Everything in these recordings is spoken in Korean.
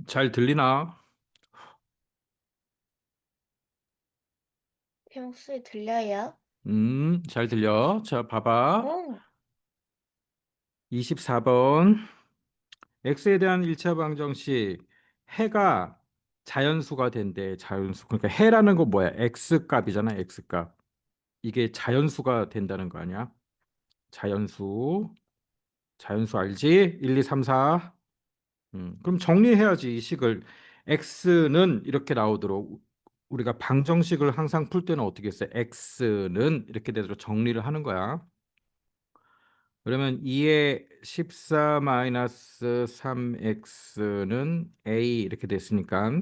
잘 들리나? 평소에 들려요? 잘 들려. 자, 봐봐. 응. 24번. x에 대한 1차 방정식. 해가 자연수가 된대, 자연수. 그러니까 해라는 건 뭐야? x 값이잖아, x 값. 이게 자연수가 된다는 거 아니야? 자연수. 자연수 알지? 1, 2, 3, 4. 그럼 정리해야지, 이 식을. x는 이렇게 나오도록 우리가 방정식을 항상 풀 때는 어떻게 했어요? x는 이렇게 되도록 정리를 하는 거야. 그러면 2의 14 마이너스 3x는 a 이렇게 됐으니까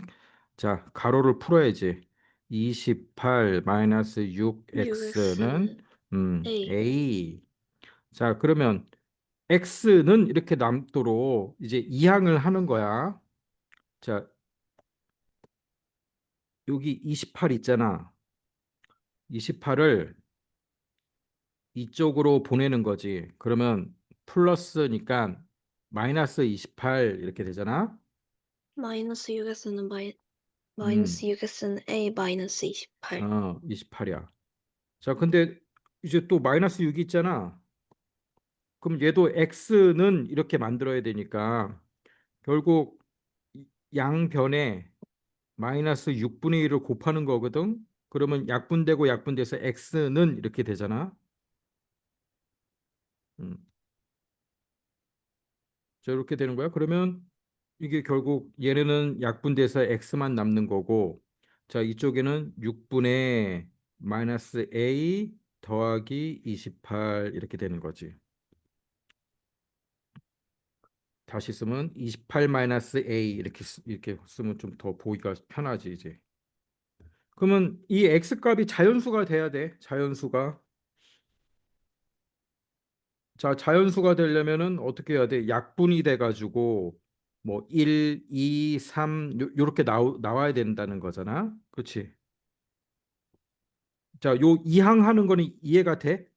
자, 가로를 풀어야지. 28 마이너스 6x는 6x는 A. a. 자, 그러면 x는 이렇게 남도록 이제 이항을 하는 거야. 자, 여기 28 있잖아. 28을 이쪽으로 보내는 거지. 그러면 플러스니까 마이너스 28 이렇게 되잖아. 마이너스 6x는 음, 마이너스 6x는 A 마이너스 28. 28이야. 자, 근데 이제 또 마이너스 6이 있잖아. 그럼 얘도 x는 이렇게 만들어야 되니까 결국 양변에 마이너스 6분의 1을 곱하는 거거든. 그러면 약분되고 약분돼서 x는 이렇게 되잖아. 음. 자, 이렇게 되는 거야. 그러면 이게 결국 얘네는 약분돼서 x만 남는 거고, 자, 이쪽에는 6분의 마이너스 a 더하기 28 이렇게 되는 거지. 다시 쓰면 28 마이너스 a 이렇게 쓰면 좀 더 보기가 편하지 이제. 그러면 이 x 값이 자연수가 돼야 돼. 자연수가. 자, 자연수가 되려면은 어떻게 해야 돼? 약분이 돼 가지고 뭐 1, 2, 3 요렇게 나와야 된다는 거잖아. 그렇지? 자, 요 이항하는 거는 이해가 돼?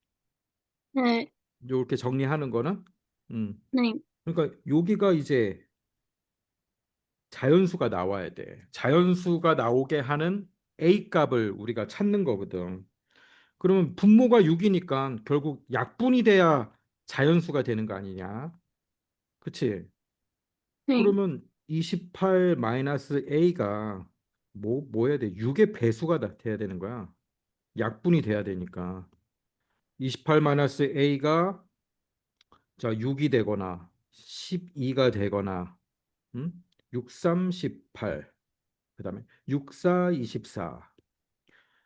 네. 요렇게 정리하는 거는? 음. 네. 그러니까 여기가 이제 자연수가 나와야 돼. 자연수가 나오게 하는 A 값을 우리가 찾는 거거든. 그러면 분모가 6이니까 결국 약분이 돼야 자연수가 되는 거 아니냐? 그치? 네. 그러면 28 마이너스 A가 뭐 해야 돼? 6의 배수가 돼야 되는 거야. 약분이 돼야 되니까. 28 마이너스 A가 자 6이 되거나 12가 되거나 6, 3, 18 그다음에 6, 4, 24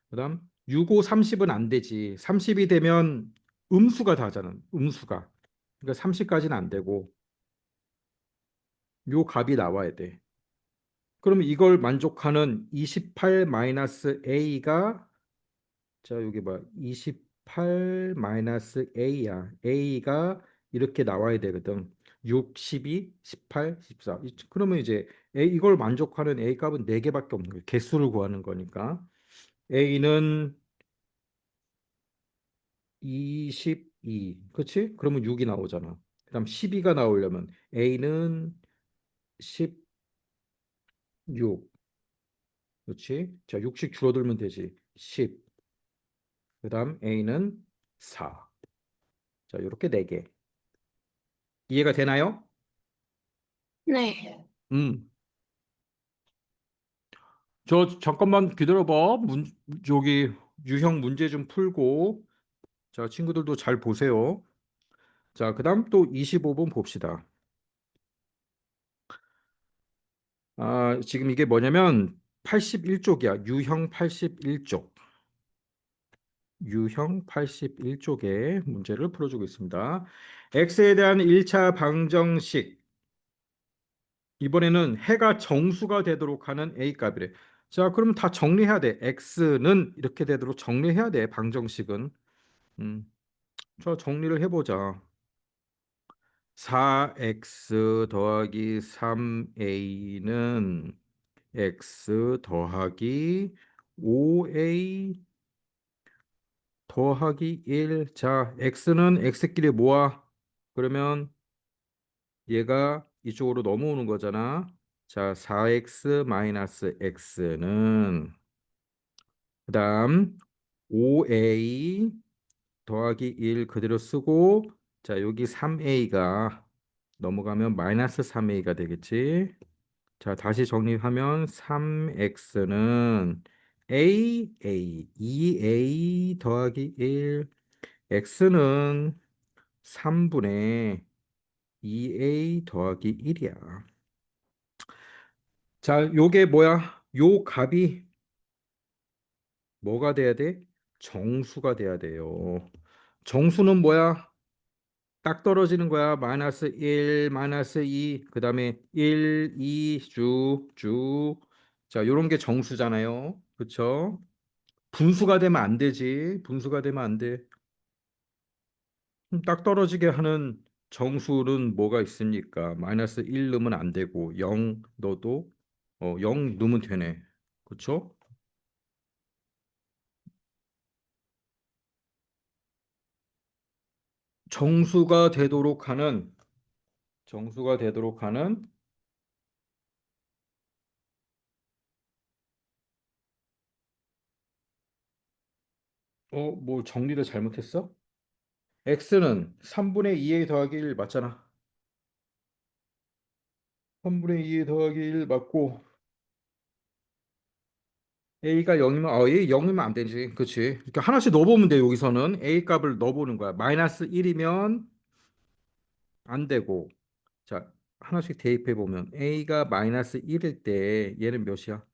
그다음 6, 5, 30은 안 되지. 30이 되면 음수가 다잖아. 음수가. 그러니까 30까지는 안 되고 요 값이 나와야 돼. 그러면 이걸 만족하는 28 마이너스 A가 자 여기 봐. 28 마이너스 A야. A가 이렇게 나와야 되거든. 6, 12, 18, 14. 그러면 이제 이걸 만족하는 A 값은 4개밖에 없는 거예요. 개수를 구하는 거니까. A는 22. 그렇지? 그러면 6이 나오잖아. 그다음 12가 나오려면 A는 16. 그렇지? 자, 6씩 줄어들면 되지. 10. 그다음 A는 4. 자, 이렇게 4개. 이해가 되나요? 네. 음. 저 잠깐만 기다려봐. 저기 유형 문제 좀 풀고. 자, 친구들도 잘 보세요. 자, 그다음 또 25번 봅시다. 아, 지금 이게 뭐냐면 81쪽이야. 유형 81쪽. 유형 81쪽의 문제를 풀어주고 있습니다. x에 대한 1차 방정식. 이번에는 해가 정수가 되도록 하는 a 값이래. 자, 그럼 다 정리해야 돼. x는 이렇게 되도록 정리해야 돼. 방정식은. 음, 자, 정리를 해보자. 4x 더하기 3a는 x 더하기 5a 더하기 1. 자, x는 x끼리 모아. 그러면 얘가 이쪽으로 넘어오는 거잖아. 자, 4x 마이너스 x는 그다음 5a 더하기 1 그대로 쓰고 자, 여기 3a가 넘어가면 마이너스 3a가 되겠지. 자, 다시 정리하면 3x는 a 2a 더하기 1 x는 3분의 2a 더하기 1이야. 자, 요게 뭐야? 요 값이 뭐가 돼야 돼? 정수가 돼야 돼요. 정수는 뭐야? 딱 떨어지는 거야. 마이너스 1, 마이너스 2, 그 다음에 1, 2, 쭉. 자, 요런 게 정수잖아요. 그쵸? 분수가 되면 안 되지. 분수가 되면 안 돼. 딱 떨어지게 하는 정수는 뭐가 있습니까? 마이너스 1 넣으면 안 되고 0 넣어도 0 넣으면 되네. 그쵸? 정수가 되도록 하는 정수가 되도록 하는 뭐 정리를 잘못했어? x는 3분의 2a 더하기 1 맞잖아. 3분의 2a 더하기 1 맞고 a가 0이면 a 0이면 안 되지. 그렇지? 그러니까 하나씩 넣어보면 돼. 여기서는 a 값을 넣어보는 거야. 마이너스 1이면 안 되고 자 하나씩 대입해 보면 a가 마이너스 1일 때 얘는 몇이야?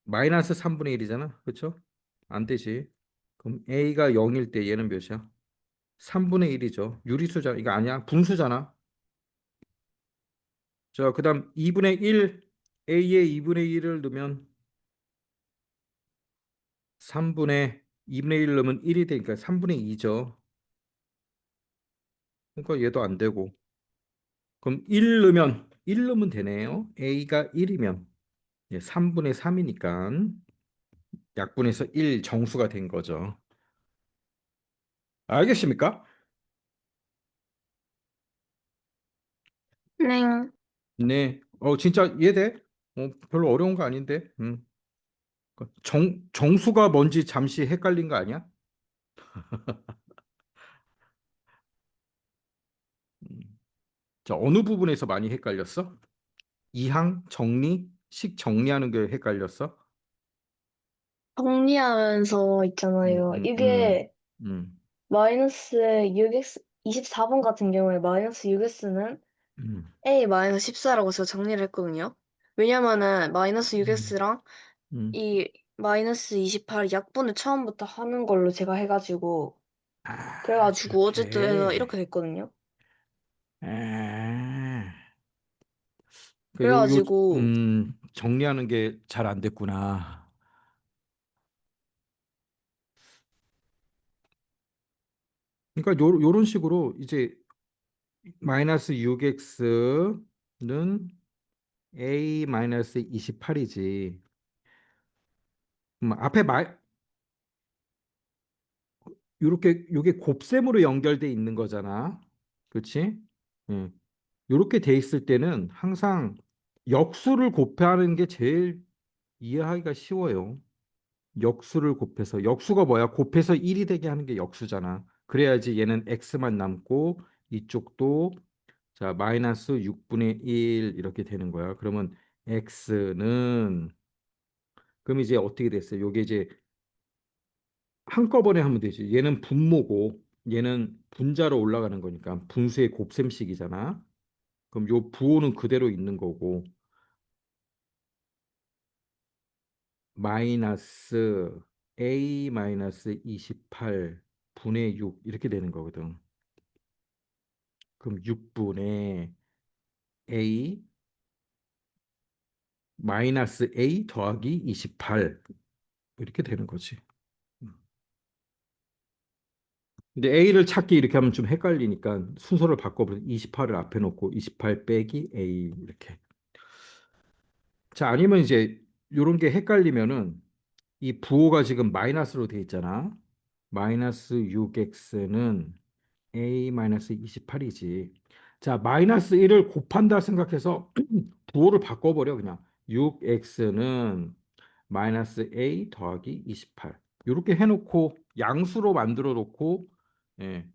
마이너스 3분의 1이잖아. 그렇죠? 안 되지. 그럼 a가 0일 때 얘는 몇이야? 3분의 1이죠. 유리수잖아. 이거 아니야. 분수잖아. 자, 그다음 2분의 1 a에 2분의 1을 넣으면 3분의 2분의 1 넣으면 1이 되니까 3분의 2죠. 그러니까 얘도 안 되고. 그럼 1 넣으면 되네요. a가 1이면 3분의 3이니까 약분해서 1 정수가 된 거죠. 알겠습니까? 네. 네. 진짜 이해돼? 별로 어려운 거 아닌데. 정수가 뭔지 잠시 헷갈린 거 아니야? 음. 자, 어느 부분에서 많이 헷갈렸어? 이항 정리, 식 정리하는 게 헷갈렸어? 정리하면서 음, 있잖아요. 음, 음, 이게 음, 마이너스 6x 24번 같은 경우에 마이너스 6x는 음, a 마이너스 14라고 제가 정리를 했거든요. 왜냐면은 마이너스 음, 6x랑 음. 이 마이너스 28 약분을 처음부터 하는 걸로 제가 해가지고 그래가지고 어쨌든 해서 그렇게. 이렇게 됐거든요. 아, 그래가지고 정리하는 게 잘 안 됐구나. 그러니까 요런 식으로 이제 마이너스 6x는 a 마이너스 28이지. 앞에 요게 곱셈으로 연결돼 있는 거잖아. 그렇지? 예. 요렇게 돼 있을 때는 항상 역수를 곱하는 게 제일 이해하기가 쉬워요. 역수를 곱해서 역수가 뭐야? 곱해서 1이 되게 하는 게 역수잖아. 그래야지 얘는 x만 남고 이쪽도 자 마이너스 6분의 1 이렇게 되는 거야. 그러면 x는 그럼 이제 어떻게 됐어요? 요게 이제 한꺼번에 하면 되지. 얘는 분모고 얘는 분자로 올라가는 거니까 분수의 곱셈식이잖아. 그럼 요 부호는 그대로 있는 거고 마이너스 a 마이너스 28 분의 6 이렇게 되는 거거든. 그럼 6분의 a 마이너스 a 더하기 28 이렇게 되는 거지. 근데 a를 찾기 이렇게 하면 좀 헷갈리니까 순서를 바꿔버려. 28을 앞에 놓고 28 빼기 a 이렇게. 자, 아니면 이제 요런 게 헷갈리면은 이 부호가 지금 마이너스로 돼 있잖아. 마이너스 6x는 a 마이너스 28이지. 자, 마이너스 1을 곱한다 생각해서 부호를 바꿔버려, 그냥. 6x는 마이너스 a 더하기 28. 이렇게 해놓고 양수로 만들어 놓고, 예,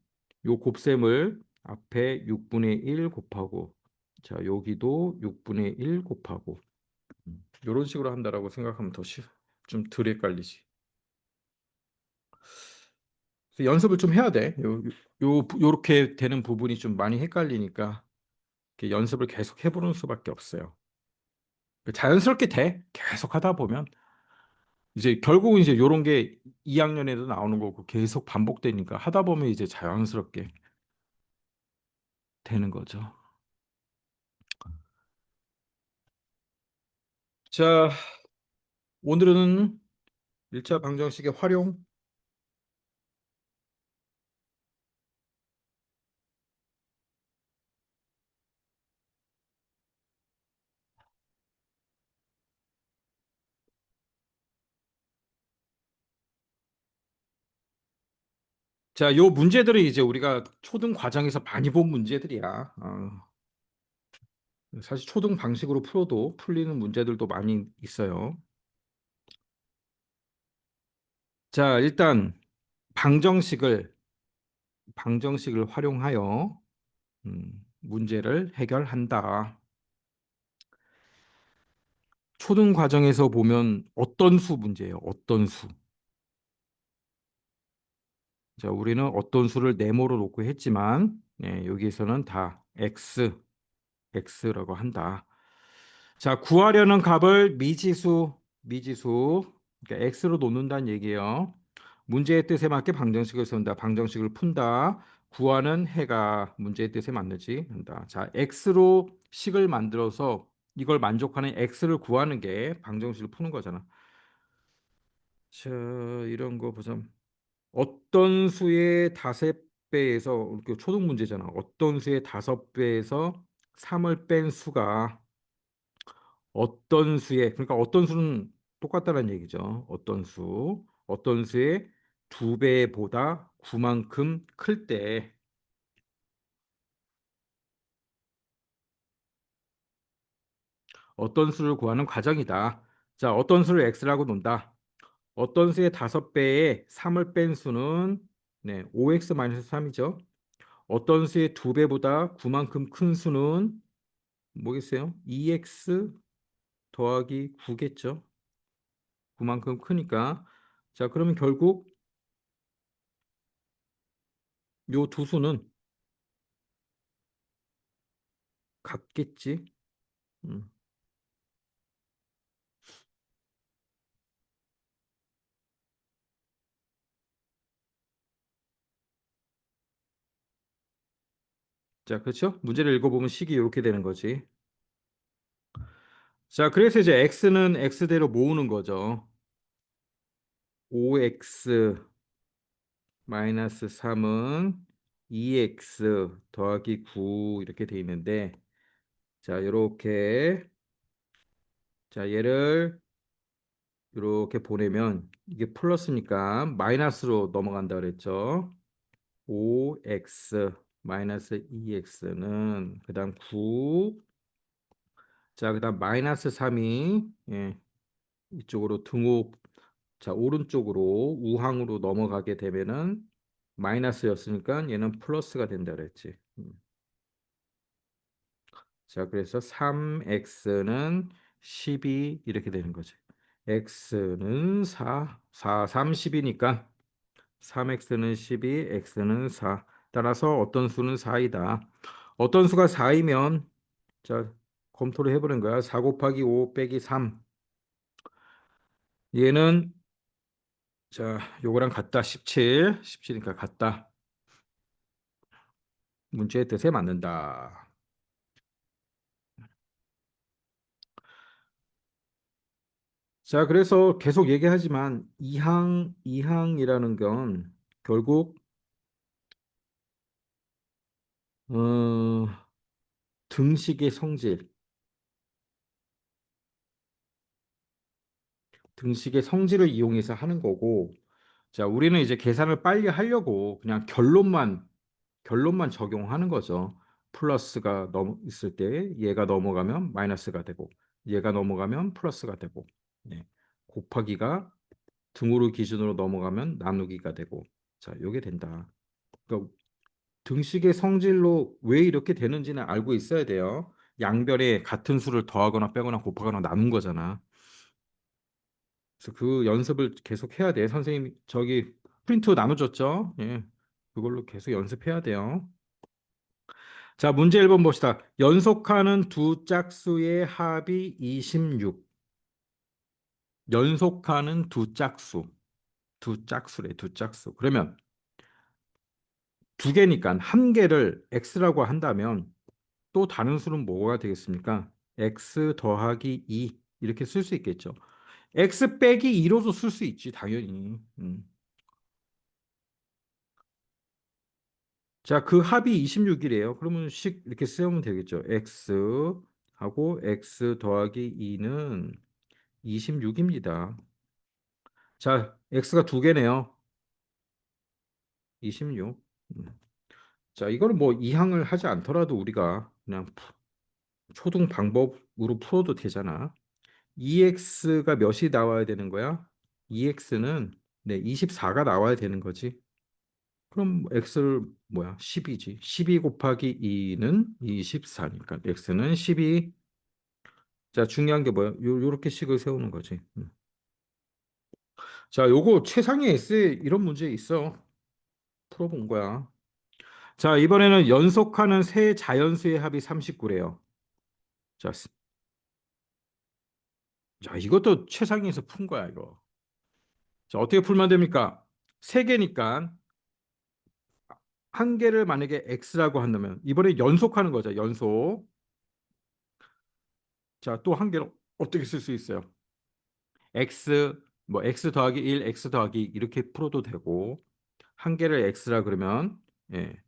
요 곱셈을 앞에 6분의 1 곱하고, 자, 여기도 6분의 1 곱하고, 이런 식으로 한다라고 생각하면 좀 덜 헷갈리지. 그래서 연습을 좀 해야 돼. 요렇게 되는 부분이 좀 많이 헷갈리니까 이렇게 연습을 계속 해보는 수밖에 없어요. 자연스럽게 돼. 계속 하다 보면 이제 결국은 이제 요런 게 2학년에도 나오는 거고 계속 반복되니까 하다 보면 이제 자연스럽게 되는 거죠. 자, 오늘은 1차 방정식의 활용. 자, 요 문제들은 이제 우리가 초등 과정에서 많이 본 문제들이야. 사실 초등 방식으로 풀어도 풀리는 문제들도 많이 있어요. 자, 일단 방정식을 활용하여 문제를 해결한다. 초등 과정에서 보면 어떤 수 문제예요? 어떤 수. 자, 우리는 어떤 수를 네모로 놓고 했지만 여기에서는 다 x라고 한다. 자, 구하려는 값을 미지수, 그러니까 x로 놓는다는 얘기예요. 문제의 뜻에 맞게 방정식을 쓴다. 방정식을 푼다. 구하는 해가 문제의 뜻에 맞는지 한다. 자, x로 식을 만들어서 이걸 만족하는 x를 구하는 게 방정식을 푸는 거잖아. 자, 이런 거 보자. 어떤 수의 5배에서 초등 문제잖아. 어떤 수의 5배에서 3을 뺀 수가 그러니까 어떤 수는 똑같다는 얘기죠. 어떤 수의 2배보다 9만큼 클 때 어떤 수를 구하는 과정이다. 자, 어떤 수를 x라고 논다. 어떤 수의 5배에 3을 뺀 수는 5x-3이죠. 어떤 수의 2배보다 9만큼 큰 수는 뭐겠어요? 2x 더하기 9겠죠. 9만큼 크니까. 자, 그러면 결국 요 두 수는 같겠지. 음. 자, 그렇죠? 문제를 읽어보면 식이 이렇게 되는 거지. 자, 그래서 이제 x는 x대로 모으는 거죠. 5x 마이너스 3은 2x 더하기 9 이렇게 돼 있는데, 자, 이렇게, 자, 얘를 이렇게 보내면 이게 플러스니까 마이너스로 넘어간다 그랬죠. 5x 마이너스 2x는 그다음 9. 자, 그다음 마이너스 3이 이쪽으로 등호, 자, 오른쪽으로 우항으로 넘어가게 되면은 마이너스였으니까 얘는 플러스가 된다 그랬지. 자, 그래서 3x는 12 이렇게 되는 거지. x는 30이니까 3x는 12, x는 4. 따라서 어떤 수는 4이다. 어떤 수가 4이면 자, 검토를 해보는 거야. 4 곱하기 5 빼기 3. 얘는 자, 요거랑 같다. 17. 17이니까 같다. 문제의 뜻에 맞는다. 자, 그래서 계속 얘기하지만 이항이라는 건 결국 어, 등식의 성질, 등식의 성질을 이용해서 하는 거고, 자, 우리는 이제 계산을 빨리 하려고 그냥 결론만 적용하는 거죠. 플러스가 있을 때 얘가 넘어가면 마이너스가 되고 얘가 넘어가면 플러스가 되고 네. 곱하기가 등호를 기준으로 넘어가면 나누기가 되고 자, 요게 된다. 그러니까 등식의 성질로 왜 이렇게 되는지는 알고 있어야 돼요. 양변에 같은 수를 더하거나 빼거나 곱하거나 나눈 거잖아. 그래서 그 연습을 계속 해야 돼. 선생님 저기 프린트 나눠줬죠? 예. 그걸로 계속 연습해야 돼요. 자, 문제 1번 봅시다. 연속하는 두 짝수의 합이 26. 연속하는 두 짝수. 두 짝수래, 두 짝수. 그러면 두 개니까 한 개를 x라고 한다면 또 다른 수는 뭐가 되겠습니까? x 더하기 2 이렇게 쓸 수 있겠죠. x 빼기 2로도 쓸 수 있지, 당연히. 자, 그 합이 26이래요. 그러면 식 이렇게 쓰면 되겠죠. x 하고 x 더하기 2는 26입니다. 자, x가 두 개네요. 26. 자, 이거는 뭐 이항을 하지 않더라도 우리가 그냥 초등 방법으로 풀어도 되잖아. 2x가 몇이 나와야 되는 거야? 2x는 네, 24가 나와야 되는 거지. 그럼 x를 뭐야? 10이지. 12 곱하기 2는 24니까 x는 12. 자, 중요한 게 뭐야? 요렇게 식을 세우는 거지. 자, 요거 최상위 에세이 이런 문제 있어. 풀어본 거야. 자, 이번에는 연속하는 세 자연수의 합이 39래요. 자, 자, 이것도 최상위에서 푼 거야, 이거. 자, 어떻게 풀면 됩니까? 세 개니까 한 개를 만약에 x라고 한다면 이번에 연속하는 거죠. 연속. 자, 또 한 개를 어떻게 쓸 수 있어요? x 뭐 x 더하기 1, x 더하기 이렇게 풀어도 되고 한 개를 x라 그러면 예,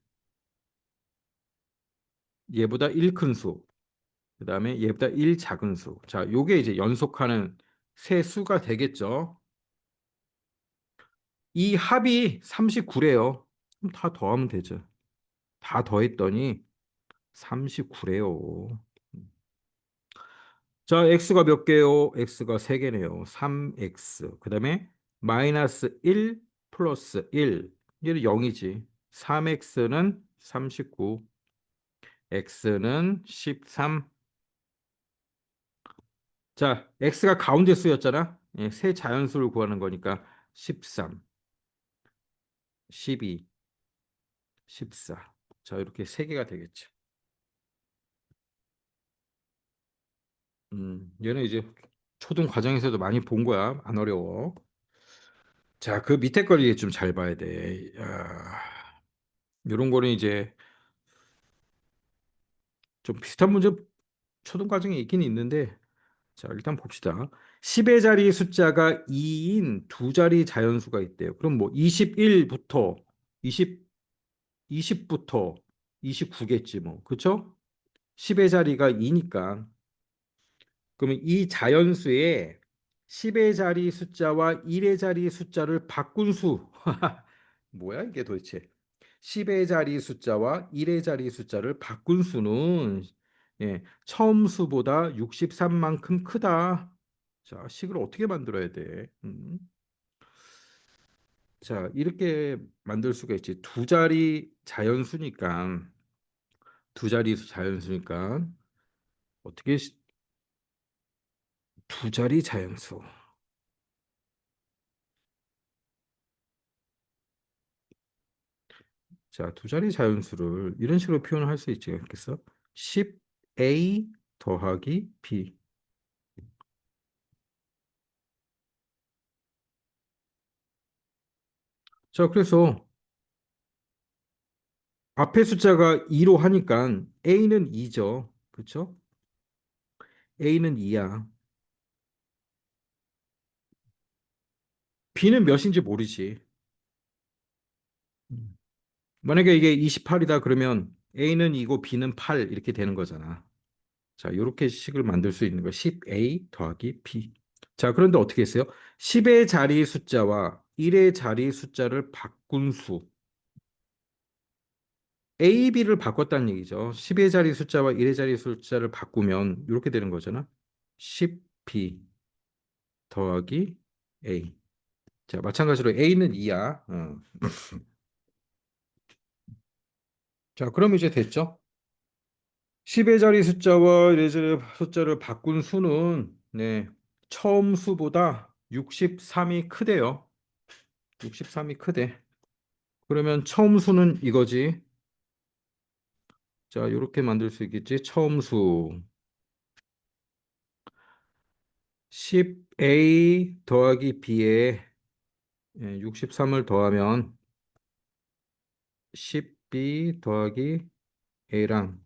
얘보다 1 큰 수, 그다음에 얘보다 1 작은 수. 자, 요게 이제 연속하는 세 수가 되겠죠. 이 합이 39래요. 그럼 다 더하면 되죠. 다 더했더니 39래요. 자, x가 몇 개요? x가 3개네요. 3x. 그다음에 마이너스 1 플러스 1. 얘는 0이지. 3x는 39, x는 13. 자, x가 가운데 수였잖아. 예, 세 자연수를 구하는 거니까 13, 12, 14. 자, 이렇게 세 개가 되겠죠. 얘는 이제 초등 과정에서도 많이 본 거야. 안 어려워. 자, 그 밑에 걸 좀 잘 봐야 돼. 이런 거는 이제 좀 비슷한 문제 초등 과정에 있긴 있는데, 자, 일단 봅시다. 10의 자리 숫자가 2인 두 자리 자연수가 있대요. 그럼 뭐 21부터 20, 20부터 29겠지 뭐. 그쵸? 10의 자리가 2니까. 그러면 이 자연수에 10의 자리 숫자와 1의 자리 숫자를 바꾼 수. 뭐야 이게 도대체? 10의 자리 숫자와 1의 자리 숫자를 바꾼 수는 예, 처음 수보다 63만큼 크다. 자, 식을 어떻게 만들어야 돼? 자, 이렇게 만들 수가 있지. 두 자리 자연수니까 두 자리 자연수니까 어떻게 두 자리 자연수. 자, 두 자리 자연수를 이런 식으로 표현할 수 있지 않겠어? 10a 더하기 b. 자, 그래서 앞에 숫자가 2로 하니까 a는 2죠. 그렇죠? a는 2야. b는 몇인지 모르지. 음. 만약에 이게 28이다 그러면 a는 2고 b는 8 이렇게 되는 거잖아. 자, 이렇게 식을 만들 수 있는 거 10a 더하기 b. 자, 그런데 어떻게 했어요? 10의 자리 숫자와 1의 자리 숫자를 바꾼 수. A, B를 바꿨다는 얘기죠. 10의 자리 숫자와 1의 자리 숫자를 바꾸면 이렇게 되는 거잖아. 10B 더하기 A. 자, 마찬가지로 A는 2야. 자, 그럼 이제 됐죠? 10의 자리 숫자와 1의 자리 숫자를 바꾼 수는 처음 수보다 63이 크대요. 63이 크대. 그러면 처음 수는 이거지. 자, 이렇게 만들 수 있겠지. 처음 수 10A 더하기 B에 63을 더하면 10B 더하기 A랑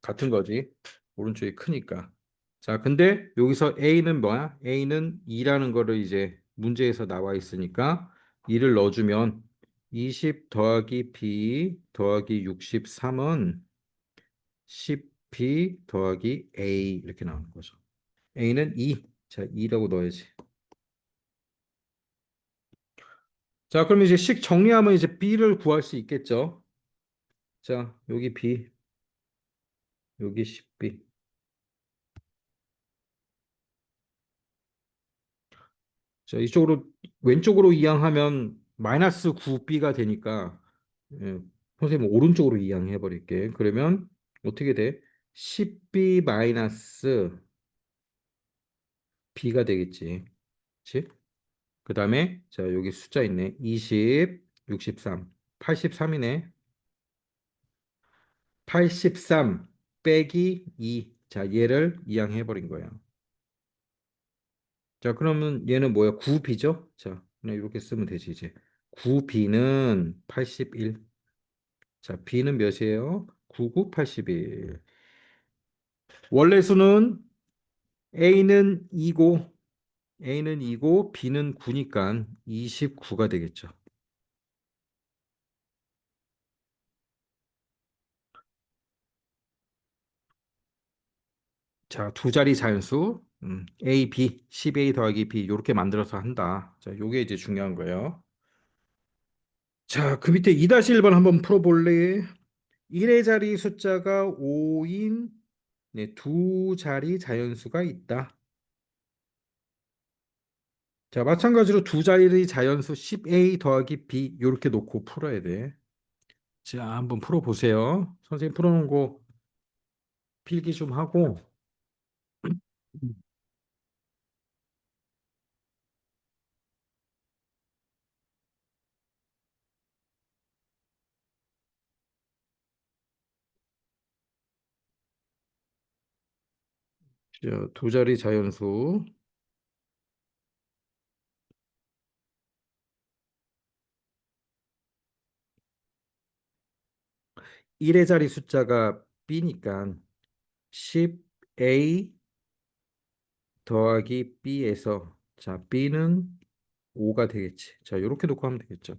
같은 거지. 오른쪽이 크니까. 자, 근데 여기서 A는 뭐야? A는 2라는 거를 이제 문제에서 나와 있으니까 2를 넣어주면 20 더하기 B 더하기 63은 10B 더하기 A 이렇게 나오는 거죠. A는 2. 자, 2라고 넣어야지. 자, 그럼 이제 식 정리하면 이제 B를 구할 수 있겠죠. 자, 여기 B, 여기 10B. 자, 이쪽으로 왼쪽으로 이항하면 마이너스 9B가 되니까 예, 선생님 오른쪽으로 이항해 버릴게. 그러면 어떻게 돼? 10B 마이너스 B가 되겠지. 그치? 그 다음에 자, 여기 숫자 있네. 20, 63, 83이네. 83 빼기 2. 자, 얘를 이항해 버린 거야. 자, 그러면 얘는 뭐야? 9B죠? 자, 그냥 이렇게 쓰면 되지, 이제. 9B는 81. 자, B는 몇이에요? 99, 81. 원래 수는 A는 2고, A는 2고, B는 9니까 29가 되겠죠. 자, 두 자리 자연수, A, B, 10A 더하기 B, 이렇게 만들어서 한다. 자, 요게 이제 중요한 거예요. 자, 그 밑에 2-1번 한번 풀어볼래? 1의 자리 숫자가 5인 두 자리 자연수가 있다. 자, 마찬가지로 두 자리 자연수 10A 더하기 B 이렇게 놓고 풀어야 돼. 자, 한번 풀어보세요. 선생님 풀어놓은 거 필기 좀 하고. 자, 두 자리 자연수 1의 자리 숫자가 B니까 10A 더하기 B에서 자, B는 5가 되겠지. 자, 이렇게 놓고 하면 되겠죠.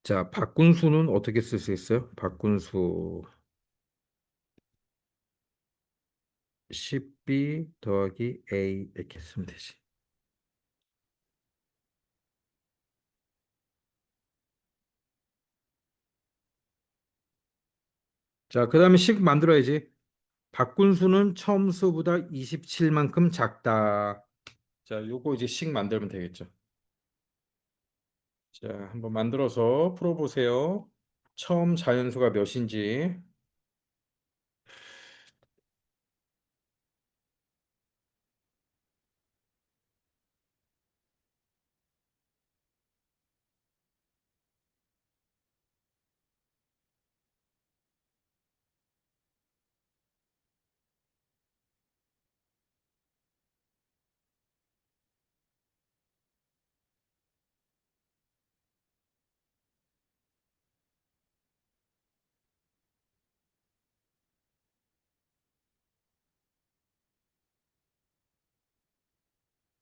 자, 바꾼 수는 어떻게 쓸 수 있어요? 바꾼 수 10B 더하기 A 이렇게 쓰면 되지. 자, 그 다음에 식 만들어야지. 바꾼 수는 처음 수보다 27만큼 작다. 자, 요거 이제 식 만들면 되겠죠. 자, 한번 만들어서 풀어보세요. 처음 자연수가 몇인지.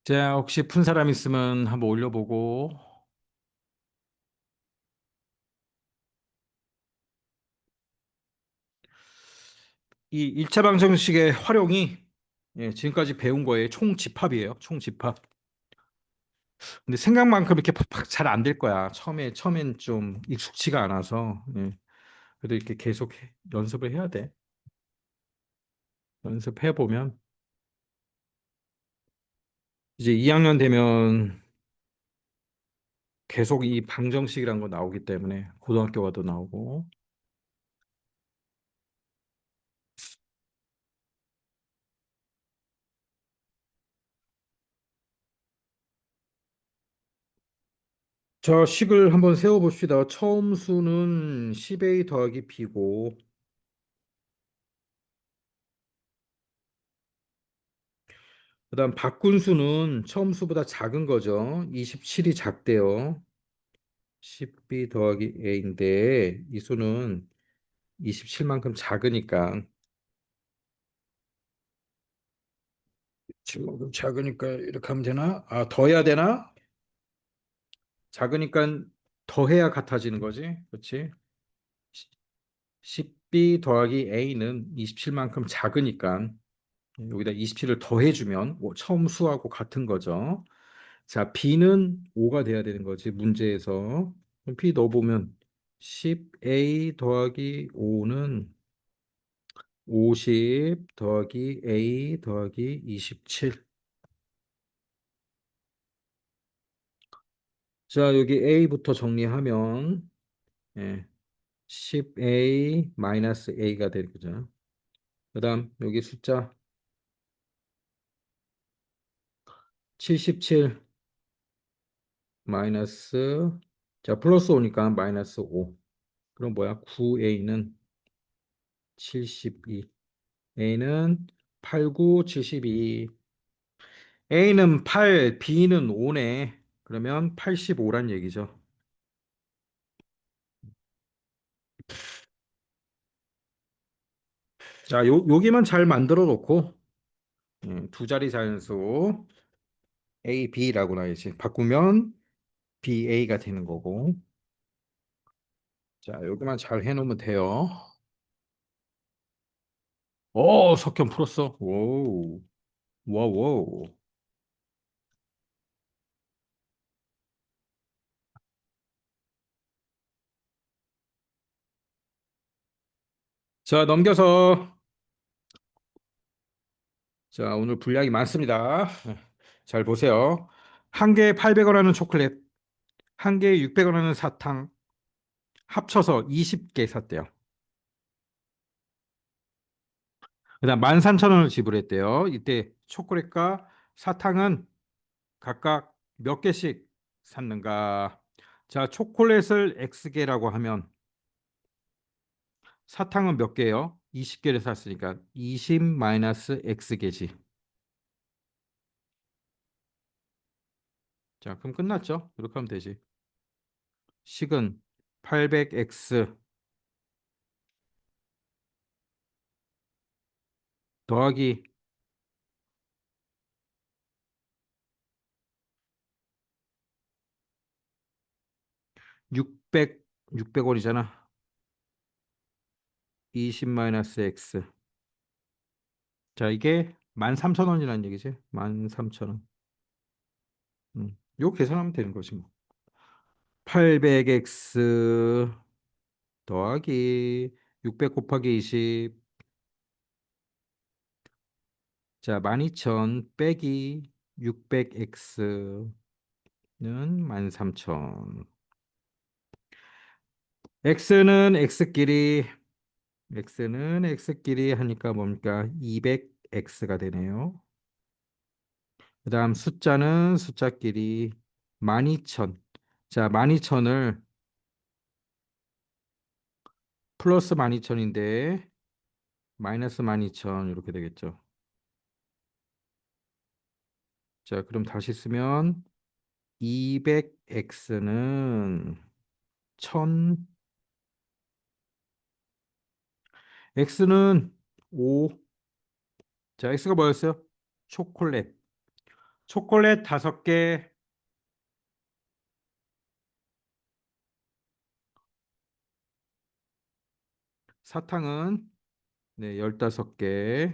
자, 혹시 푼 사람 있으면 한번 올려보고. 이 1차 방정식의 활용이 지금까지 배운 거에 총 집합이에요. 총 집합. 근데 생각만큼 이렇게 팍팍 잘 안 될 거야. 처음엔 좀 익숙치가 않아서. 그래도 이렇게 계속 연습을 해야 돼. 연습해 보면 이제 2학년 되면 계속 이 방정식이란 거 나오기 때문에 고등학교 가도 나오고. 자, 식을 한번 세워 봅시다. 처음 수는 10a 더하기 b고, 그다음 바꾼 수는 처음 수보다 작은 거죠. 27이 작대요. 10b 더하기 a인데 이 수는 27만큼 작으니까, 지금 작으니까 이렇게 하면 되나? 아, 더해야 되나? 작으니까 더해야 같아지는 거지. 그렇지? 10b 더하기 a는 27만큼 작으니까 여기다 27을 더해주면 처음 수하고 같은 거죠. 자, b는 5가 돼야 되는 거지, 문제에서. 그럼 b 넣어보면 10a 더하기 5는 50 더하기 a 더하기 27. 자, 여기 a부터 정리하면 10a 마이너스 a가 되는 거죠. 그 다음 여기 숫자 77 마이너스, 자, 플러스 5니까 마이너스 5. 그럼 뭐야? 9a는 72. a는 8, 9, 72. a는 8, b는 5네. 그러면 85란 얘기죠. 자, 여기만 잘 만들어 놓고 두 자리 자연수 a, b라고 나야지. 바꾸면 ba가 되는 거고. 자, 여기만 잘 해놓으면 돼요. 오, 석현 풀었어. 오, 와우, 와우. 자, 넘겨서. 자, 오늘 분량이 많습니다. 잘 보세요. 한 개에 800원 하는 초콜릿, 한 개에 600원 하는 사탕, 합쳐서 20개 샀대요. 그다음 13,000원을 지불했대요. 이때 초콜릿과 사탕은 각각 몇 개씩 샀는가? 자, 초콜릿을 X개라고 하면 사탕은 몇 개요? 20개를 샀으니까 20 마이너스 X개지. 자, 그럼 끝났죠? 이렇게 하면 되지. 식은 800X 더하기 600, 600원이잖아. 20 마이너스 X. 자, 이게 13,000원이라는 얘기지. 13,000원. 요 계산하면 되는 거지 뭐. 800x 더하기 600 곱하기 20. 자, 12,000 빼기 600x는 13,000. x는 x끼리 하니까 뭡니까? 200x가 되네요. 그다음 숫자는 숫자끼리 12,000. 자, 12,000을 플러스 12,000인데 마이너스 12,000 이렇게 되겠죠. 자, 그럼 다시 쓰면 200x는 1000, x는 5. 자, x가 뭐였어요? 초콜릿. 초콜릿 5개, 사탕은 네, 15개.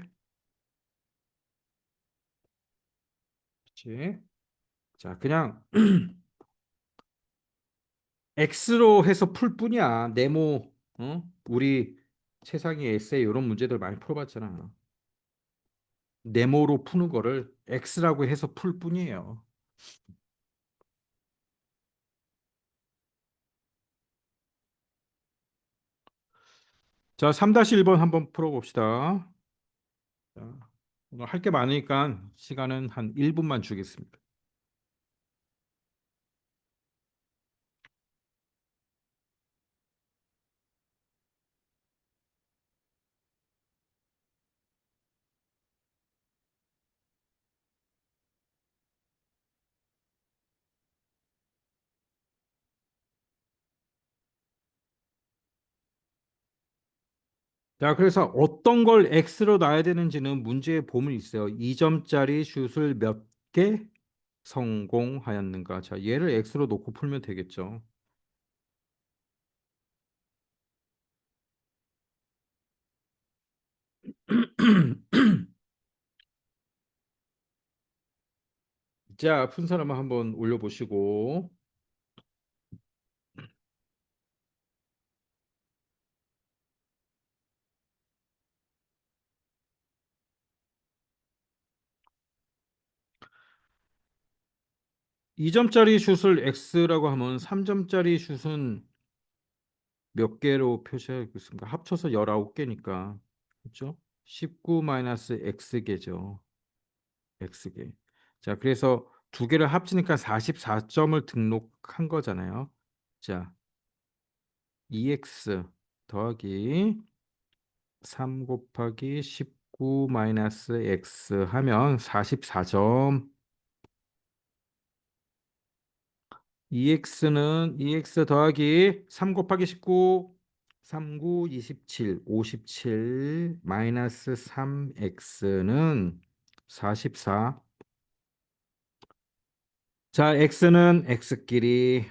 그렇지? 자, 그냥 X로 해서 풀 뿐이야. 네모, 우리 최상위 에세이 이런 문제들 많이 풀어봤잖아. 네모로 푸는 거를 X라고 해서 풀 뿐이에요. 자, 3-1번 한번 풀어봅시다. 자, 오늘 할 게 많으니까 시간은 한 1분만 주겠습니다. 자, 그래서 어떤 걸 X로 놔야 되는지는 문제에 보면 있어요. 2점짜리 슛을 몇 개 성공하였는가? 자, 얘를 X로 놓고 풀면 되겠죠. 자, 푼 사람 한번 올려보시고. 2점짜리 슛을 X라고 하면 3점짜리 슛은 몇 개로 표시하겠습니까? 합쳐서 19개니까. 그렇죠? 19 마이너스 X개죠. X개. 자, 그래서 두 개를 합치니까 44점을 등록한 거잖아요. 자, 2X 더하기 3 곱하기 19 마이너스 X 하면 44점. 2x는 2x 더하기 3 곱하기 19 39 27 57 마이너스 3x는 44. 자, x는 x끼리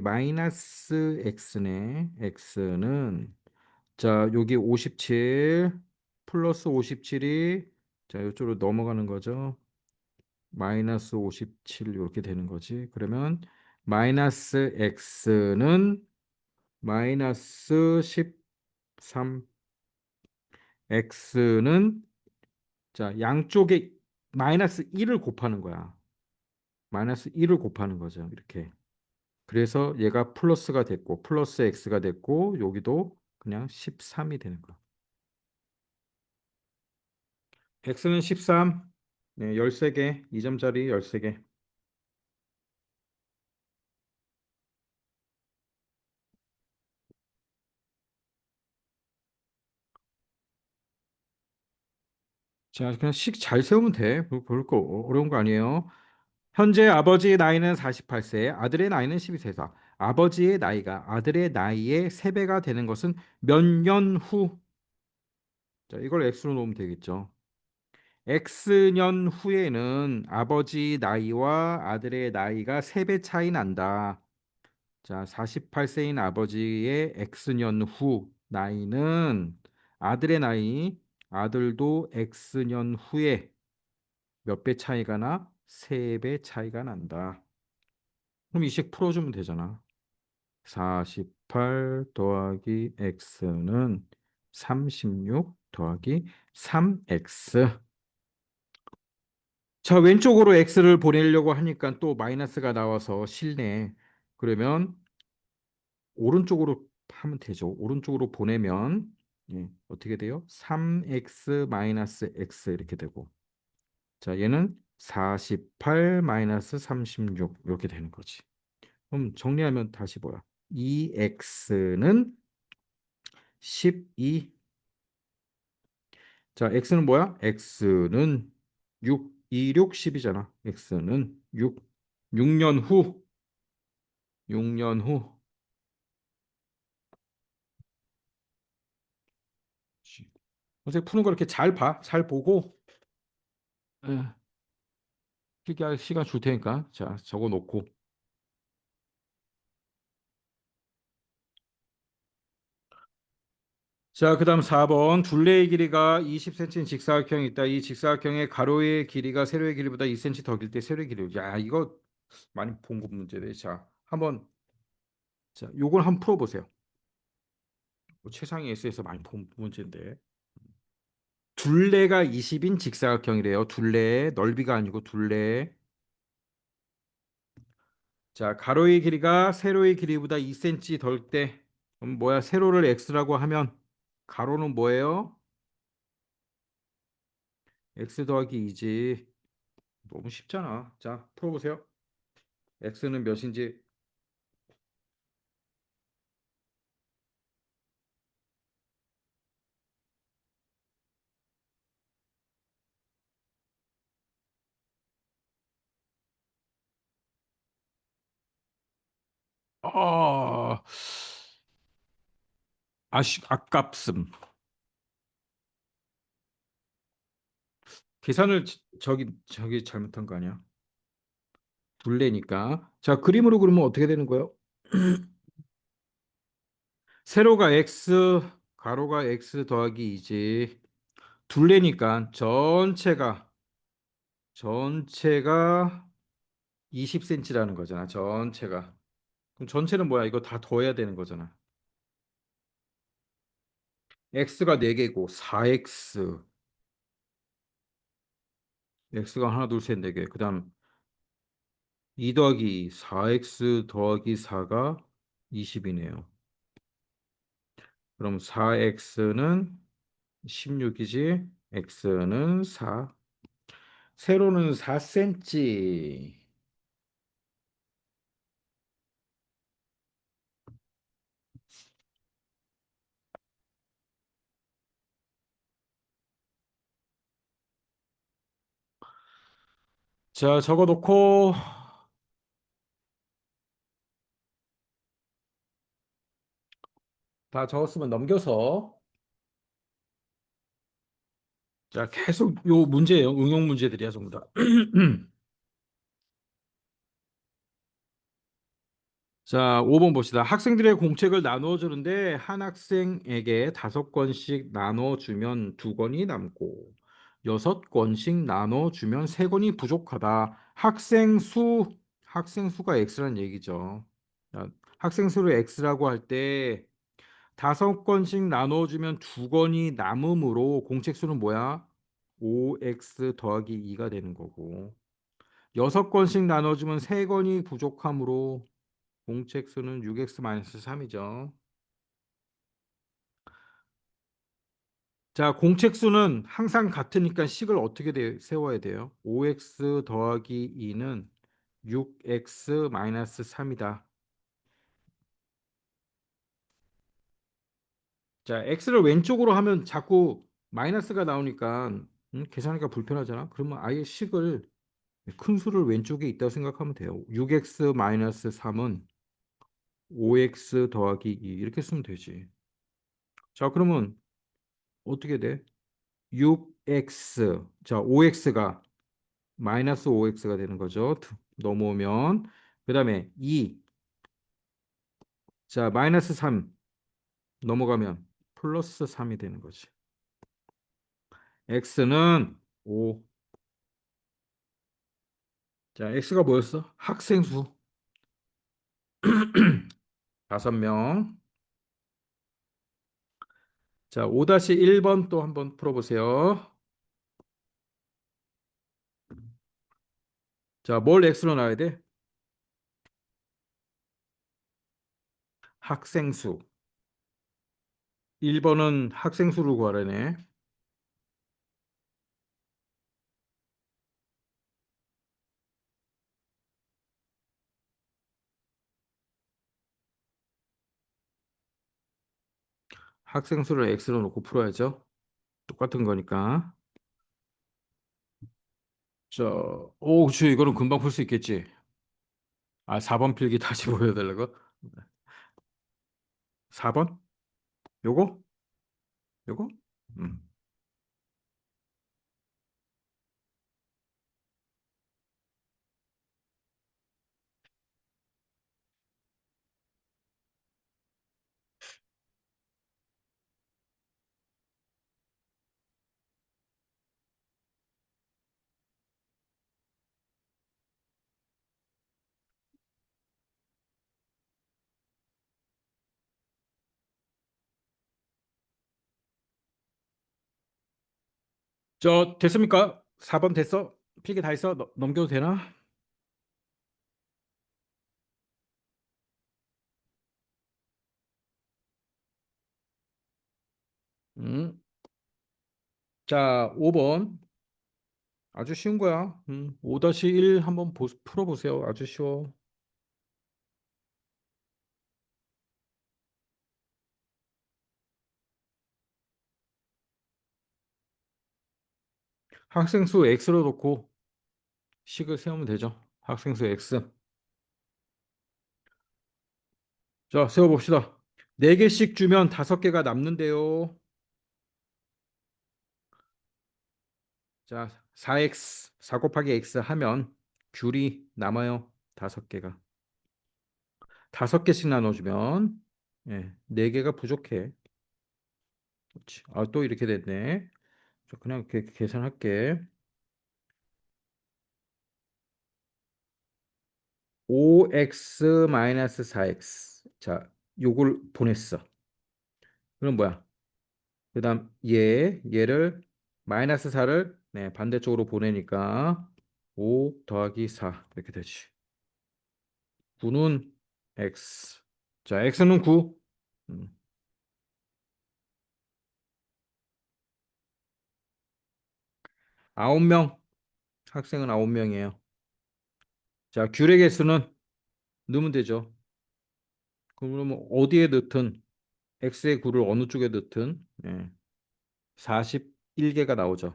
마이너스 x네. x는 자, 여기 57 플러스 57이 자, 이쪽으로 넘어가는 거죠. 마이너스 57 이렇게 되는 거지. 그러면 마이너스 x는 마이너스 13, x는 자 양쪽에 마이너스 1을 곱하는 거야. 마이너스 1을 곱하는 거죠. 이렇게. 그래서 얘가 플러스가 됐고 플러스 x가 됐고 여기도 그냥 13이 되는 거야. x는 13, 네, 13개, 2점짜리 13개. 자, 그냥 식 잘 세우면 돼. 볼 거 어려운 거 아니에요. 현재 아버지의 나이는 48세, 아들의 나이는 12세. 아버지의 나이가 아들의 나이의 3배가 되는 것은 몇 년 후? 자, 이걸 x로 놓으면 되겠죠. x년 후에는 아버지 나이와 아들의 나이가 3배 차이 난다. 자, 48세인 아버지의 x년 후 나이는 아들의 나이, 아들도 x년 후에 몇 배 차이가 나? 3배 차이가 난다. 그럼 이 식 풀어주면 되잖아. 48 더하기 x는 36 더하기 3x. 자, 왼쪽으로 x를 보내려고 하니까 또 마이너스가 나와서 싫네. 그러면 오른쪽으로 하면 되죠. 오른쪽으로 보내면 어떻게 돼요? 3x 마이너스 x 이렇게 되고. 자, 얘는 48 마이너스 36 이렇게 되는 거지. 그럼 정리하면 다시 뭐야? 2x는 12. 자, x는 뭐야? x는 6, 2, 6, 10이잖아. x는 6. 6년 후. 6년 후. 선생님 푸는 거 이렇게 잘 봐. 잘 보고 에, 필기할 시간 줄 테니까. 자, 적어 놓고. 자, 그다음 4번. 둘레의 길이가 20cm인 직사각형이 있다. 이 직사각형의 가로의 길이가 세로의 길이보다 2cm 더 길 때 세로의 길이. 야, 이거 많이 본 거 문제네. 자, 한번 자, 요걸 한번 풀어 보세요. 최상위 S에서 많이 본 문제인데. 둘레가 20인 직사각형이래요. 둘레의 넓이가 아니고 둘레. 자, 가로의 길이가 세로의 길이보다 2cm 덜 때, 그럼 뭐야? 세로를 x라고 하면 가로는 뭐예요? x 더하기 2지. 너무 쉽잖아. 자, 풀어보세요. x는 몇인지. 아, 아깝음. 계산을 저기 잘못한 거 아니야? 둘레니까. 자, 그림으로 그리면 어떻게 되는 거예요? 세로가 x, 가로가 x 더하기 2지. 둘레니까 전체가 20cm라는 거잖아. 전체가. 그럼 전체는 뭐야? 이거 다 더해야 되는 거잖아. x가 4개고 4x. x가 하나, 둘, 셋, 4개. 그다음 2 더하기 4x 더하기 4가 20이네요. 그럼 4x는 16이지. x는 4. 세로는 4cm. 자, 적어 놓고 다 적었으면 넘겨서 자, 계속 요 문제예요. 응용 문제들이야, 전부 다. 자, 5번 봅시다. 학생들의 공책을 나누어 주는데 한 학생에게 5권씩 나눠 주면 2권이 남고 6권씩 나눠 주면 3권이 부족하다. 학생 수가 x라는 얘기죠. 자, 학생 수를 x라고 할 때 5권씩 나눠 주면 2권이 남음으로 공책 수는 뭐야? 5x 더하기 2가 되는 거고 6권씩 나눠 주면 3권이 부족하므로 공책 수는 6x-3이죠. 자, 공책 수는 항상 같으니까 식을 어떻게 세워야 돼요? 5x 더하기 2는 6x-3이다. 자, x를 왼쪽으로 하면 자꾸 마이너스가 나오니까 계산하기가 불편하잖아. 그러면 아예 식을 큰 수를 왼쪽에 있다고 생각하면 돼요. 6x-3은 5x 더하기 2 이렇게 쓰면 되지. 자, 그러면 어떻게 돼? 6x. 자, 5x가 마이너스 5x가 되는 거죠. 넘어오면. 그다음에 2. 자, 마이너스 3 넘어가면 플러스 3이 되는 거지. x는 5. 자, x가 뭐였어? 학생수. 5명. 자, 5-1번 또 한번 풀어보세요. 자, 뭘 x로 나와야 돼? 학생수. 1번은 학생수를 구하라네. 학생수를 x로 놓고 풀어야죠. 똑같은 거니까. 자, 오, 그치. 이거는 금방 풀 수 있겠지. 아, 4번 필기 다시 보여달라고? 4번? 요거? 요거? 음. 저 됐습니까? 4번 됐어? 필기 다 했어? 넘겨도 되나? 음. 자, 5번. 아주 쉬운 거야. 5-1 한번 풀어보세요. 아주 쉬워. 학생 수 x로 놓고 식을 세우면 되죠. 학생 수 x. 자, 세워봅시다. 4개씩 주면 5개가 남는데요. 자, 4x, 4 곱하기 x 하면 귤이 남아요. 5개가. 5개씩 나눠주면, 예, 4개가 부족해. 그렇지. 아, 또 이렇게 됐네. 자, 그냥 이렇게 계산할게. 5x 마이너스 4x. 자, 요걸 보냈어. 그럼 뭐야? 그다음 얘를 마이너스 4를 네, 반대쪽으로 보내니까 5 더하기 4 이렇게 되지. 9는 x. 자, x는 9. 음, 9명. 학생은 9명이에요. 자, 귤의 개수는 넣으면 되죠. 그러면 어디에 넣든 x의 9를 어느 쪽에 넣든 41개가 나오죠.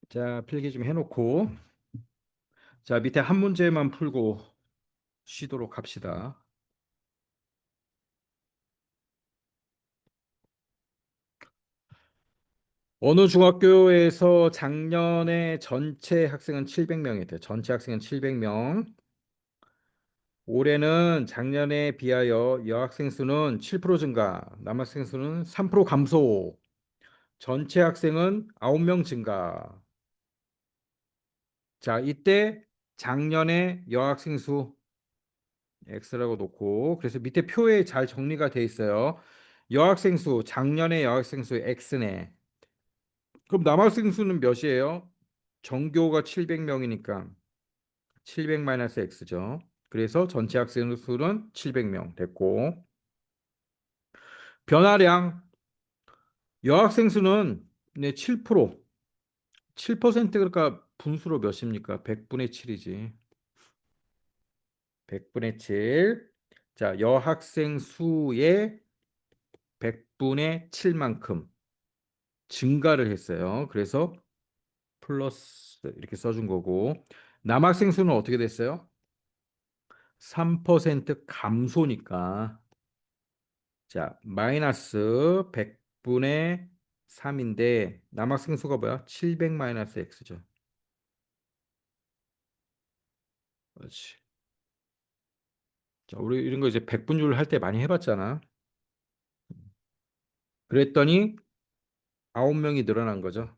자, 필기 좀 해놓고 자, 밑에 한 문제만 풀고 쉬도록 합시다. 어느 중학교에서 작년에 전체 학생은 700명이었대요. 전체 학생은 700명. 올해는 작년에 비하여 여학생 수는 7% 증가, 남학생 수는 3% 감소. 전체 학생은 9명 증가. 자, 이때 작년에 여학생 수 X라고 놓고 그래서 밑에 표에 잘 정리가 돼 있어요. 여학생 수, 작년에 여학생 수 X네. 그럼 남학생 수는 몇이에요? 전교가 700명이니까 700 마이너스 X죠. 그래서 전체 학생 수는 700명 됐고 변화량 여학생 수는 네, 7%. 7% 그러니까 분수로 몇입니까? 100분의 7이지. 100분의 7. 자, 여학생 수의 100분의 7만큼 증가를 했어요. 그래서 플러스 이렇게 써준 거고 남학생 수는 어떻게 됐어요? 3% 감소니까 자 마이너스 100분의 3인데 남학생 수가 뭐야? 700 마이너스 x죠. 그렇지. 자, 우리 이런 거 이제 백분율 할 때 많이 해봤잖아. 그랬더니 9명이 늘어난 거죠.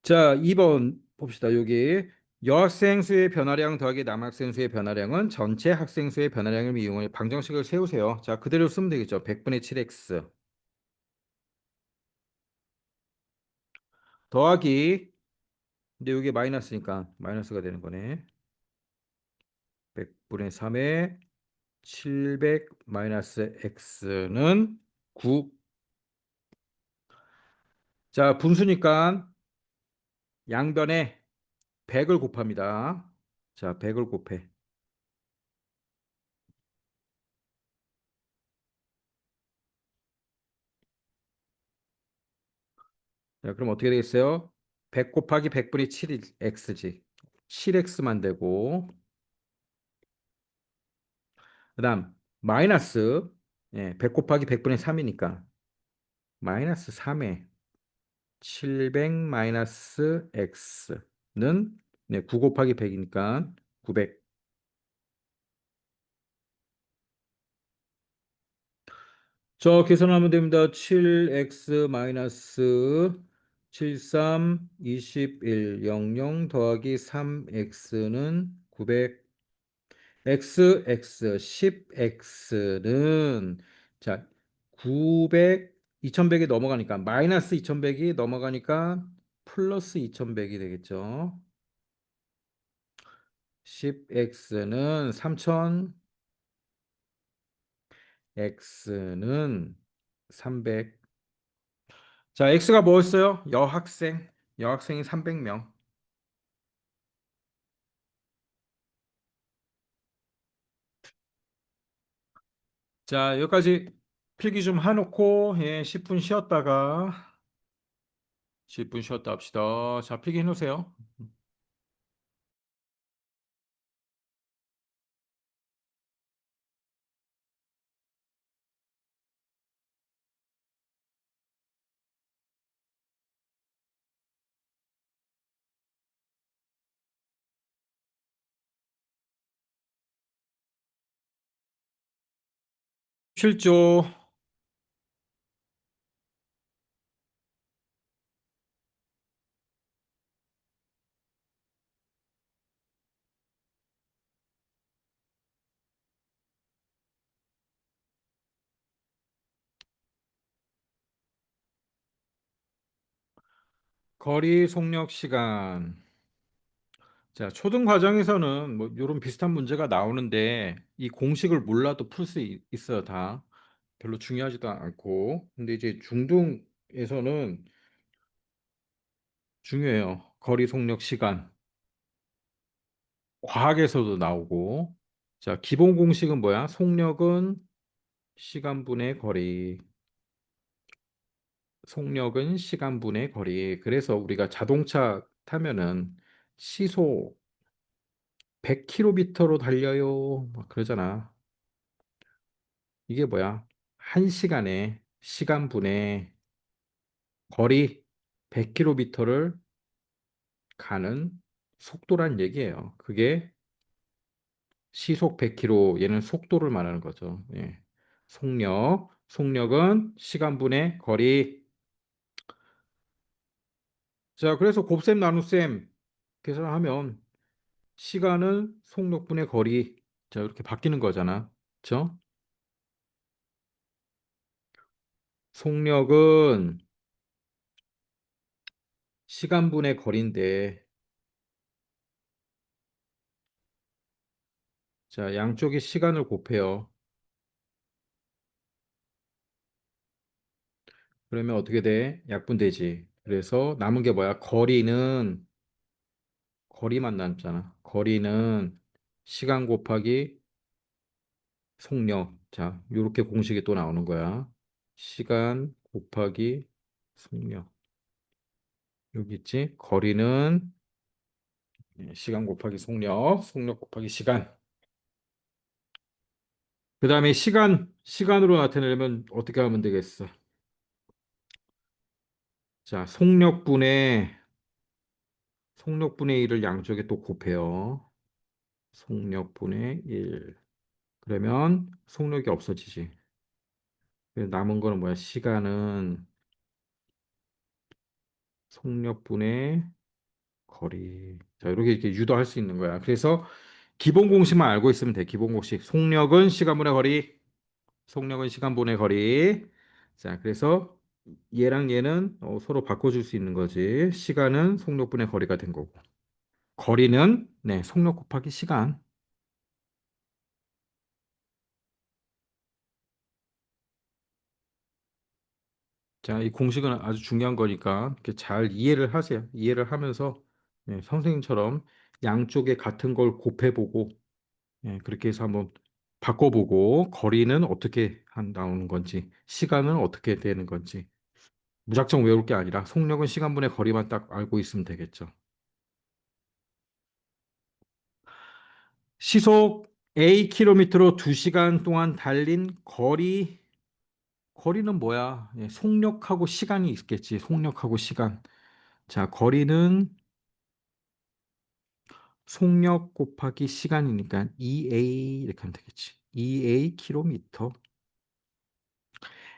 자, 2번 봅시다. 여기 여학생 수의 변화량 더하기 남학생 수의 변화량은 전체 학생 수의 변화량을 이용해 방정식을 세우세요. 자, 그대로 쓰면 되겠죠. 100분의 7x 더하기 근데 여기 마이너스니까 마이너스가 되는 거네. 100분의 3에 700 마이너스 x는 9. 자, 분수니까 양변에 100을 곱합니다. 자, 100을 곱해. 자, 그럼 어떻게 되겠어요? 100 곱하기 100분의 7이 x지. 7x만 되고 그다음 마이너스 100 곱하기 100분의 3이니까 마이너스 3에 700 마이너스 x는 9 곱하기 100이니까 900. 저 계산하면 됩니다. 7x 마이너스 73 21 00 더하기 3x는 900. x 10x는 자 900 2100이 넘어가니까 마이너스 2100이 넘어가니까 플러스 2100이 되겠죠. 10x는 3000, x는 300. 자, x가 뭐였어요? 여학생. 여학생이 300명. 자, 여기까지 필기 좀 해놓고 10분 쉬었다가 10분 쉬었다 합시다. 자, 필기 해놓으세요. 실조. 거리 속력 시간. 자, 초등 과정에서는 뭐 이런 비슷한 문제가 나오는데 이 공식을 몰라도 풀 수 있어요, 다. 별로 중요하지도 않고. 근데 이제 중등에서는 중요해요. 거리 속력 시간. 과학에서도 나오고. 자, 기본 공식은 뭐야? 속력은 시간분의 거리. 속력은 시간분의 거리. 그래서 우리가 자동차 타면은 시속 100km로 달려요. 막 그러잖아. 이게 뭐야? 한 시간에 시간분의 거리 100km를 가는 속도란 얘기예요. 그게 시속 100km, 얘는 속도를 말하는 거죠. 예. 속력은 시간분의 거리. 자, 그래서 곱셈 나눗셈 계산하면 시간은 속력분의 거리. 자, 이렇게 바뀌는 거잖아. 그렇죠? 속력은 시간분의 거리인데 자, 양쪽의 시간을 곱해요. 그러면 어떻게 돼? 약분되지. 그래서 남은 게 뭐야? 거리만 남잖아. 거리는 시간 곱하기 속력. 자, 요렇게 공식이 또 나오는 거야. 시간 곱하기 속력. 여기 있지? 거리는 시간 곱하기 속력, 속력 곱하기 시간. 그 다음에 시간으로 나타내려면 어떻게 하면 되겠어? 자, 속력분의 1을 양쪽에 또 곱해요. 속력분의 1. 그러면 속력이 없어지지. 그래서 남은 거는 뭐야? 시간은 속력분의 거리. 자, 이렇게 유도할 수 있는 거야. 그래서 기본 공식만 알고 있으면 돼. 기본 공식. 속력은 시간분의 거리. 속력은 시간분의 거리. 자, 그래서 얘랑 얘는 서로 바꿔줄 수 있는 거지. 시간은 속력분의 거리가 된 거고. 거리는 속력 곱하기 시간. 자, 이 공식은 아주 중요한 거니까 이렇게 잘 이해를 하세요. 이해를 하면서 선생님처럼 양쪽에 같은 걸 곱해보고 그렇게 해서 한번 바꿔보고 거리는 어떻게 나오는 건지 시간은 어떻게 되는 건지 무작정 외울 게 아니라 속력은 시간분의 거리만 딱 알고 있으면 되겠죠. 시속 A km로 2시간 동안 달린 거리는 뭐야? 예, 속력하고 시간이 있겠지. 속력하고 시간. 자, 거리는 속력 곱하기 시간이니까 2A 이렇게 하면 되겠지. 2A km.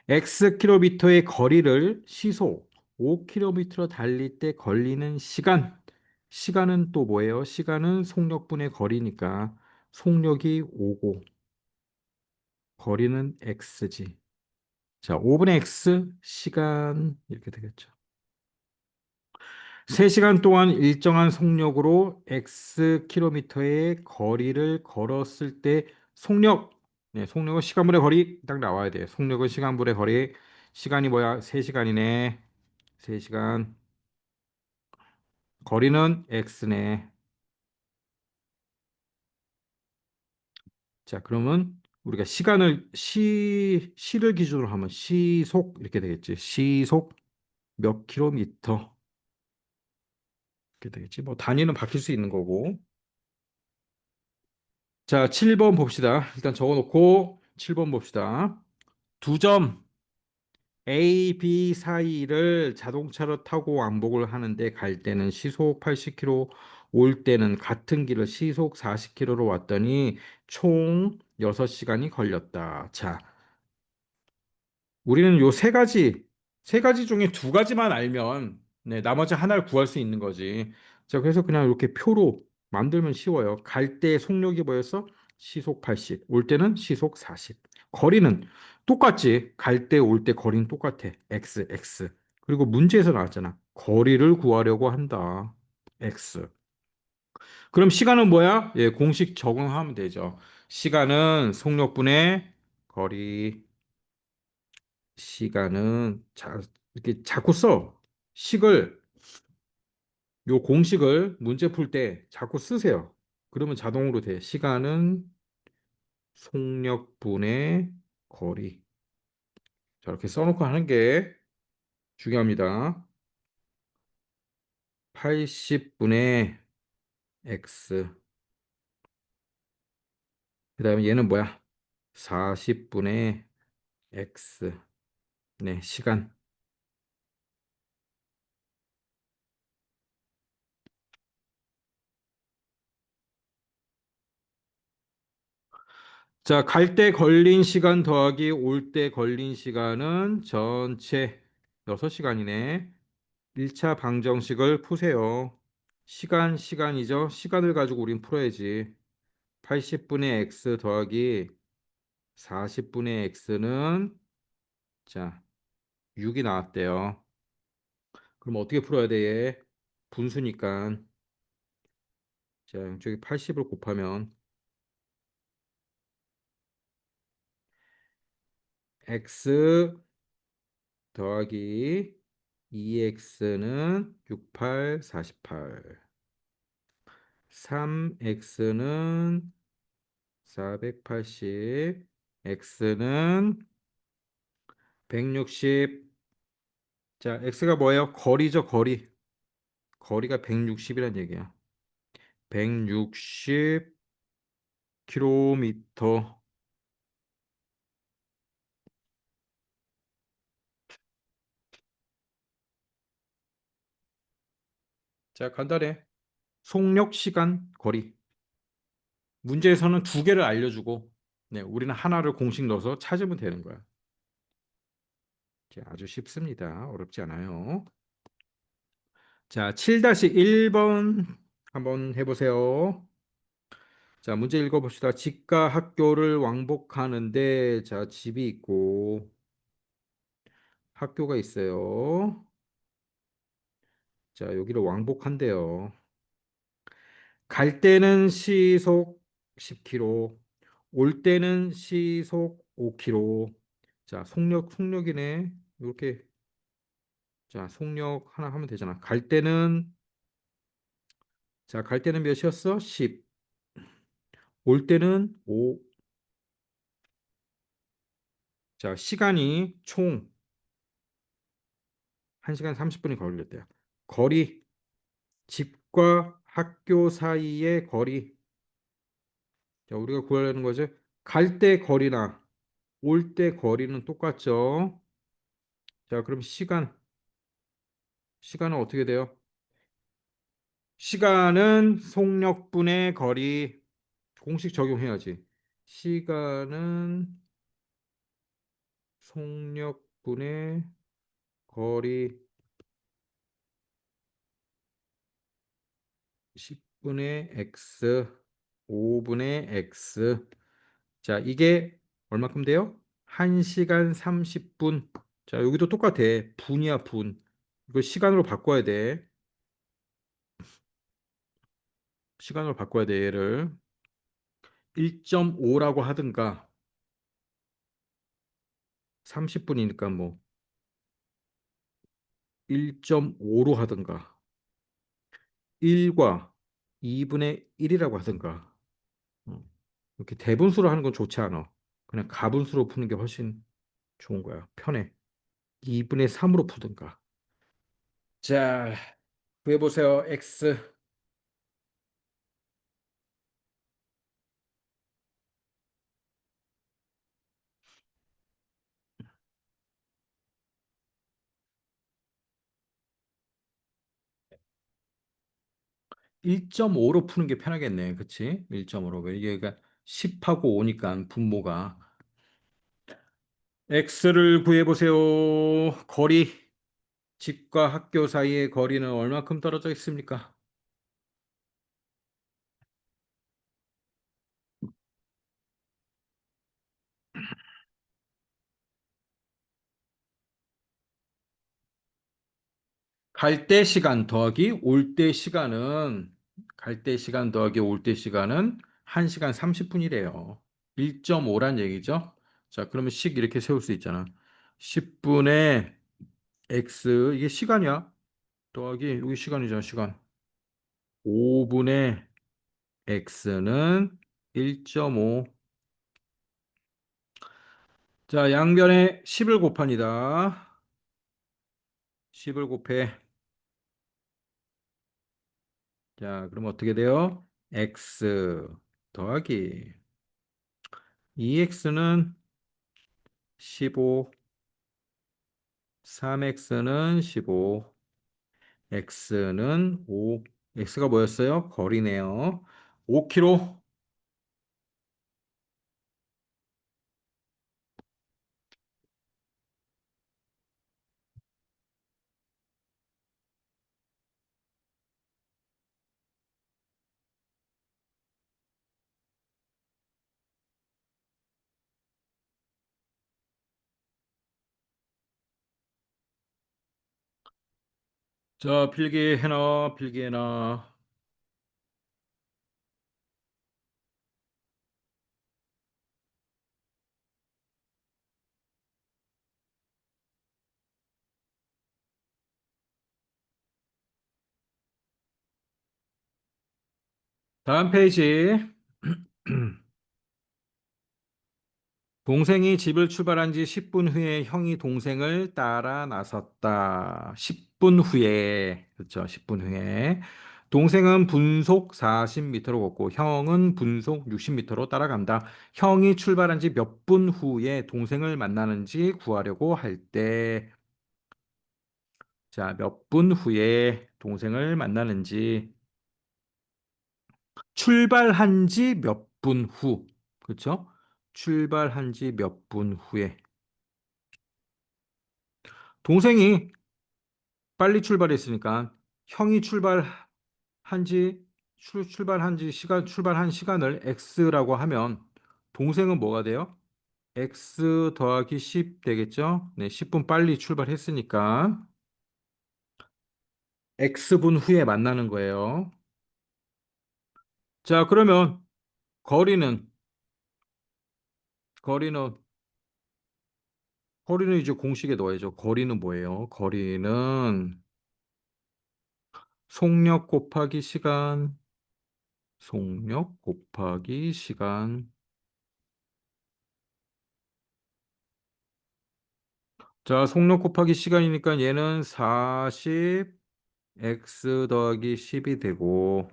Xkm의 거리를 시속 5km로 달릴 때 걸리는 시간. 시간은 또 뭐예요? 시간은 속력분의 거리니까 속력이 5고 거리는 X지. 자, 5분의 X 시간 이렇게 되겠죠. 3시간 동안 일정한 속력으로 Xkm의 거리를 걸었을 때 속력, 네, 속력은 시간분의 거리 딱 나와야 돼. 속력은 시간분의 거리. 시간이 뭐야? 3시간이네. 3시간. 거리는 x네. 자, 그러면 우리가 시를 기준으로 하면 시속 이렇게 되겠지. 시속 몇 킬로미터 이렇게 되겠지. 뭐 단위는 바뀔 수 있는 거고. 자, 7번 봅시다. 일단 적어놓고 7번 봅시다. 두 점 A, B 사이를 자동차로 타고 왕복을 하는데 갈 때는 시속 80km, 올 때는 같은 길을 시속 40km로 왔더니 총 6시간이 걸렸다. 자, 우리는 요 세 가지 중에 두 가지만 알면 네, 나머지 하나를 구할 수 있는 거지. 자, 그래서 그냥 이렇게 표로 만들면 쉬워요. 갈 때 속력이 뭐였어? 시속 80, 올 때는 시속 40. 거리는 똑같지. 갈 때, 올 때 거리는 똑같아. x, x. 그리고 문제에서 나왔잖아. 거리를 구하려고 한다. x. 그럼 시간은 뭐야? 예, 공식 적응하면 되죠. 시간은 속력분의 거리. 시간은 이렇게 자꾸 써. 식을 요 공식을 문제 풀 때 자꾸 쓰세요. 그러면 자동으로 돼. 시간은 속력분의 거리. 자, 이렇게 써놓고 하는 게 중요합니다. 80분의 x. 그다음에 얘는 뭐야? 40분의 x. 네, 시간. 자, 갈 때 걸린 시간 더하기 올 때 걸린 시간은 전체 6시간이네. 1차 방정식을 푸세요. 시간이죠. 시간을 가지고 우린 풀어야지. 80분의 x 더하기 40분의 x는 자, 6이 나왔대요. 그럼 어떻게 풀어야 돼? 얘? 분수니까. 자, 저기 80을 곱하면 x 더하기 2x는 68, 48. 3x는 480, x는 160. 자, x가 뭐예요? 거리죠, 거리. 거리가 160이란 얘기야. 160km. 자, 간단해. 속력, 시간, 거리. 문제에서는 두 개를 알려주고, 네, 우리는 하나를 공식 넣어서 찾으면 되는 거야. 자, 아주 쉽습니다. 어렵지 않아요. 자, 7-1번 한번 해보세요. 자, 문제 읽어봅시다. 집과 학교를 왕복하는데, 자, 집이 있고, 학교가 있어요. 자, 여기를 왕복한대요. 갈 때는 시속 10km, 올 때는 시속 5km. 자, 속력이네. 이렇게, 자, 속력 하나 하면 되잖아. 갈 때는 몇이었어? 10. 올 때는 5. 자, 시간이 총 1시간 30분이 걸렸대요. 거리, 집과 학교 사이의 거리. 자, 우리가 구하려는 거죠. 갈 때 거리나 올 때 거리는 똑같죠. 자, 그럼 시간은 어떻게 돼요? 시간은 속력분의 거리. 공식 적용해야지. 시간은 속력분의 거리 10분의 x, 5분의 x. 자, 이게 얼마큼 돼요? 1시간 30분. 자, 여기도 똑같아. 분이야, 분. 이거 시간으로 바꿔야 돼. 시간으로 바꿔야 돼, 얘를. 1.5라고 하든가, 30분이니까 뭐, 1.5로 하든가, 1과 2분의 1이라고 하든가. 어, 이렇게 대분수로 하는 건 좋지 않아. 그냥 가분수로 푸는 게 훨씬 좋은 거야. 편해. 2분의 3으로 푸든가. 자, 구해보세요. x. 1.5로 푸는 게 편하겠네. 그치? 1.5로. 이게 그러니까 10하고 5니까 분모가. x를 구해보세요. 거리. 집과 학교 사이의 거리는 얼마큼 떨어져 있습니까? 갈 때 시간 더하기 올 때 시간은 갈 때 시간 더하기 올 때 시간은 1시간 30분이래요. 1.5란 얘기죠. 자, 그러면 식 이렇게 세울 수 있잖아. 10분의 x 이게 시간이야. 더하기 여기 시간이잖아, 시간. 5분의 x는 1.5. 자, 양변에 10을 곱합니다. 10을 곱해. 자, 그럼 어떻게 돼요? x 더하기 2x는 15, 3x는 15, x는 5. x가 뭐였어요? 거리네요. 5km. 자, 필기해놔, 필기해놔. 다음 페이지. 동생이 집을 출발한 지 10분 후에 형이 동생을 따라 나섰다. 10분 후에, 그렇죠. 10분 후에. 동생은 분속 40m로 걷고 형은 분속 60m로 따라간다. 형이 출발한 지 몇 분 후에 동생을 만나는지 구하려고 할 때, 자, 몇 분 후에 동생을 만나는지 출발한 지 몇 분 후, 그렇죠? 출발한 지 몇 분 후에. 동생이 빨리 출발했으니까 형이 출발한 지 시간 출발한 시간을 x라고 하면 동생은 뭐가 돼요? x 더하기 10 되겠죠? 네, 10분 빨리 출발했으니까 x분 후에 만나는 거예요. 자, 그러면 거리는 거리는 거리는 이제 공식에 넣어야죠. 거리는 뭐예요? 거리는 속력 곱하기 시간, 속력 곱하기 시간. 자, 속력 곱하기 시간이니까 얘는 40 x 더하기 10이 되고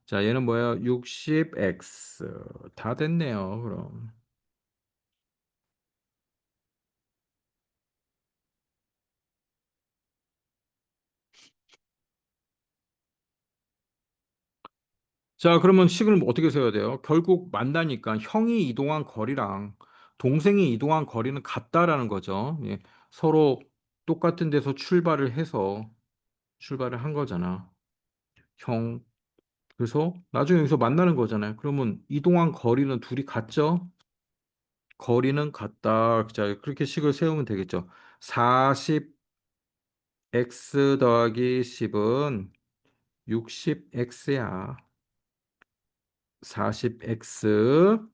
자, 얘는 뭐야? 60x. 다 됐네요, 그럼. 자, 그러면 식을 어떻게 세워야 돼요? 결국 만나니까 형이 이동한 거리랑 동생이 이동한 거리는 같다라는 거죠. 예, 서로 똑같은 데서 출발을 해서 출발을 한 거잖아. 형. 그래서 나중에 여기서 만나는 거잖아요. 그러면 이동한 거리는 둘이 같죠? 거리는 같다. 자, 그렇게 식을 세우면 되겠죠. 40x 더하기 10은 60x야. 40x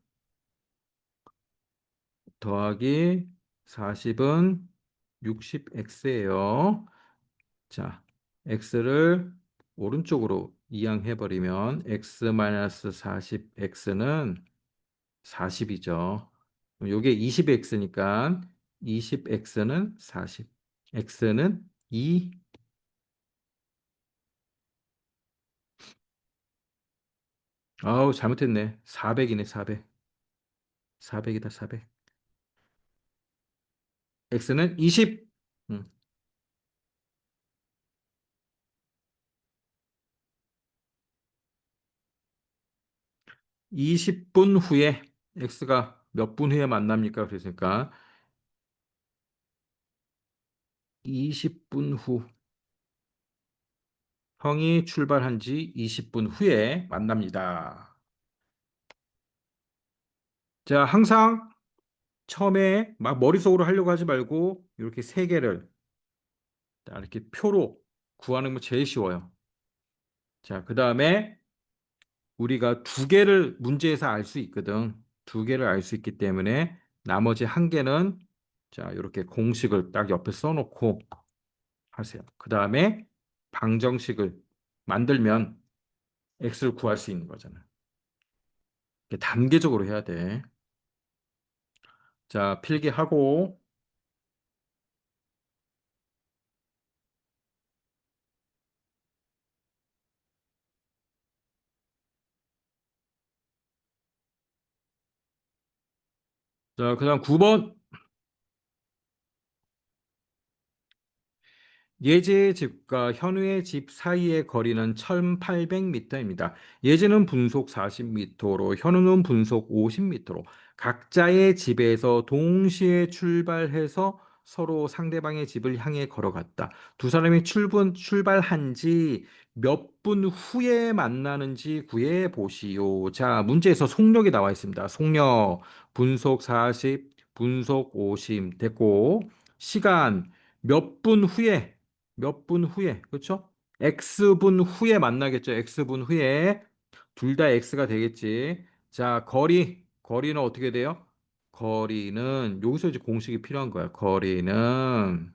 더하기 40은 60x예요. 자, x를 오른쪽으로 이항해버리면 x-40x는 40이죠. 요게 20x니까 20x는 40. x는 2. 아우, 잘못했네. 400이네, 400. 400이다, 400. x는 20. 음. 20분 후에 x가 몇 분 후에 만납니까? 그랬으니까 20분 후 형이 출발한 지 20분 후에 만납니다. 자, 항상 처음에 막 머릿속으로 하려고 하지 말고 이렇게 세 개를 이렇게 표로 구하는 거 제일 쉬워요. 자, 그 다음에 우리가 두 개를 문제에서 알 수 있거든. 두 개를 알 수 있기 때문에 나머지 한 개는 자, 이렇게 공식을 딱 옆에 써놓고 하세요. 그 다음에 방정식을 만들면 x를 구할 수 있는 거잖아. 이렇게 단계적으로 해야 돼. 자, 필기하고 자, 그다음 9번. 예제의 집과 현우의 집 사이의 거리는 1800m입니다. 예제는 분속 40m로 현우는 분속 50m로 각자의 집에서 동시에 출발해서 서로 상대방의 집을 향해 걸어갔다. 두 사람이 출발한 지 몇 분 후에 만나는지 구해 보시오. 자, 문제에서 속력이 나와 있습니다. 속력 분속 40, 분속 50 됐고 시간 몇 분 후에 몇 분 후에, 그렇죠? X분 후에 만나겠죠. X분 후에. 둘 다 X가 되겠지. 자, 거리는 어떻게 돼요? 거리는, 여기서 이제 공식이 필요한 거야. 거리는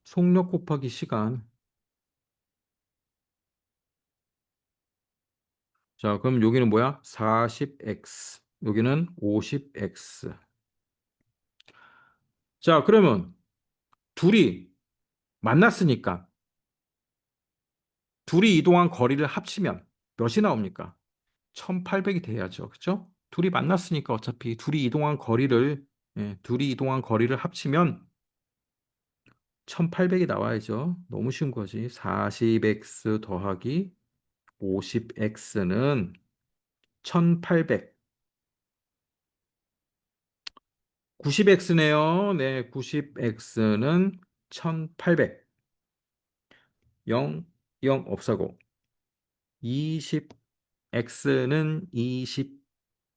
속력 곱하기 시간. 자, 그럼 여기는 뭐야? 40x. 여기는 50x. 자, 그러면 둘이 만났으니까 둘이 이동한 거리를 합치면 몇이 나옵니까? 1800이 돼야죠. 그죠? 둘이 만났으니까 어차피 둘이 이동한 거리를 합치면 1800이 나와야죠. 너무 쉬운 거지. 40x 더하기 50x는 1800. 90x네요. 네, 90x는 1800. 0, 0 없애고 20x는 20.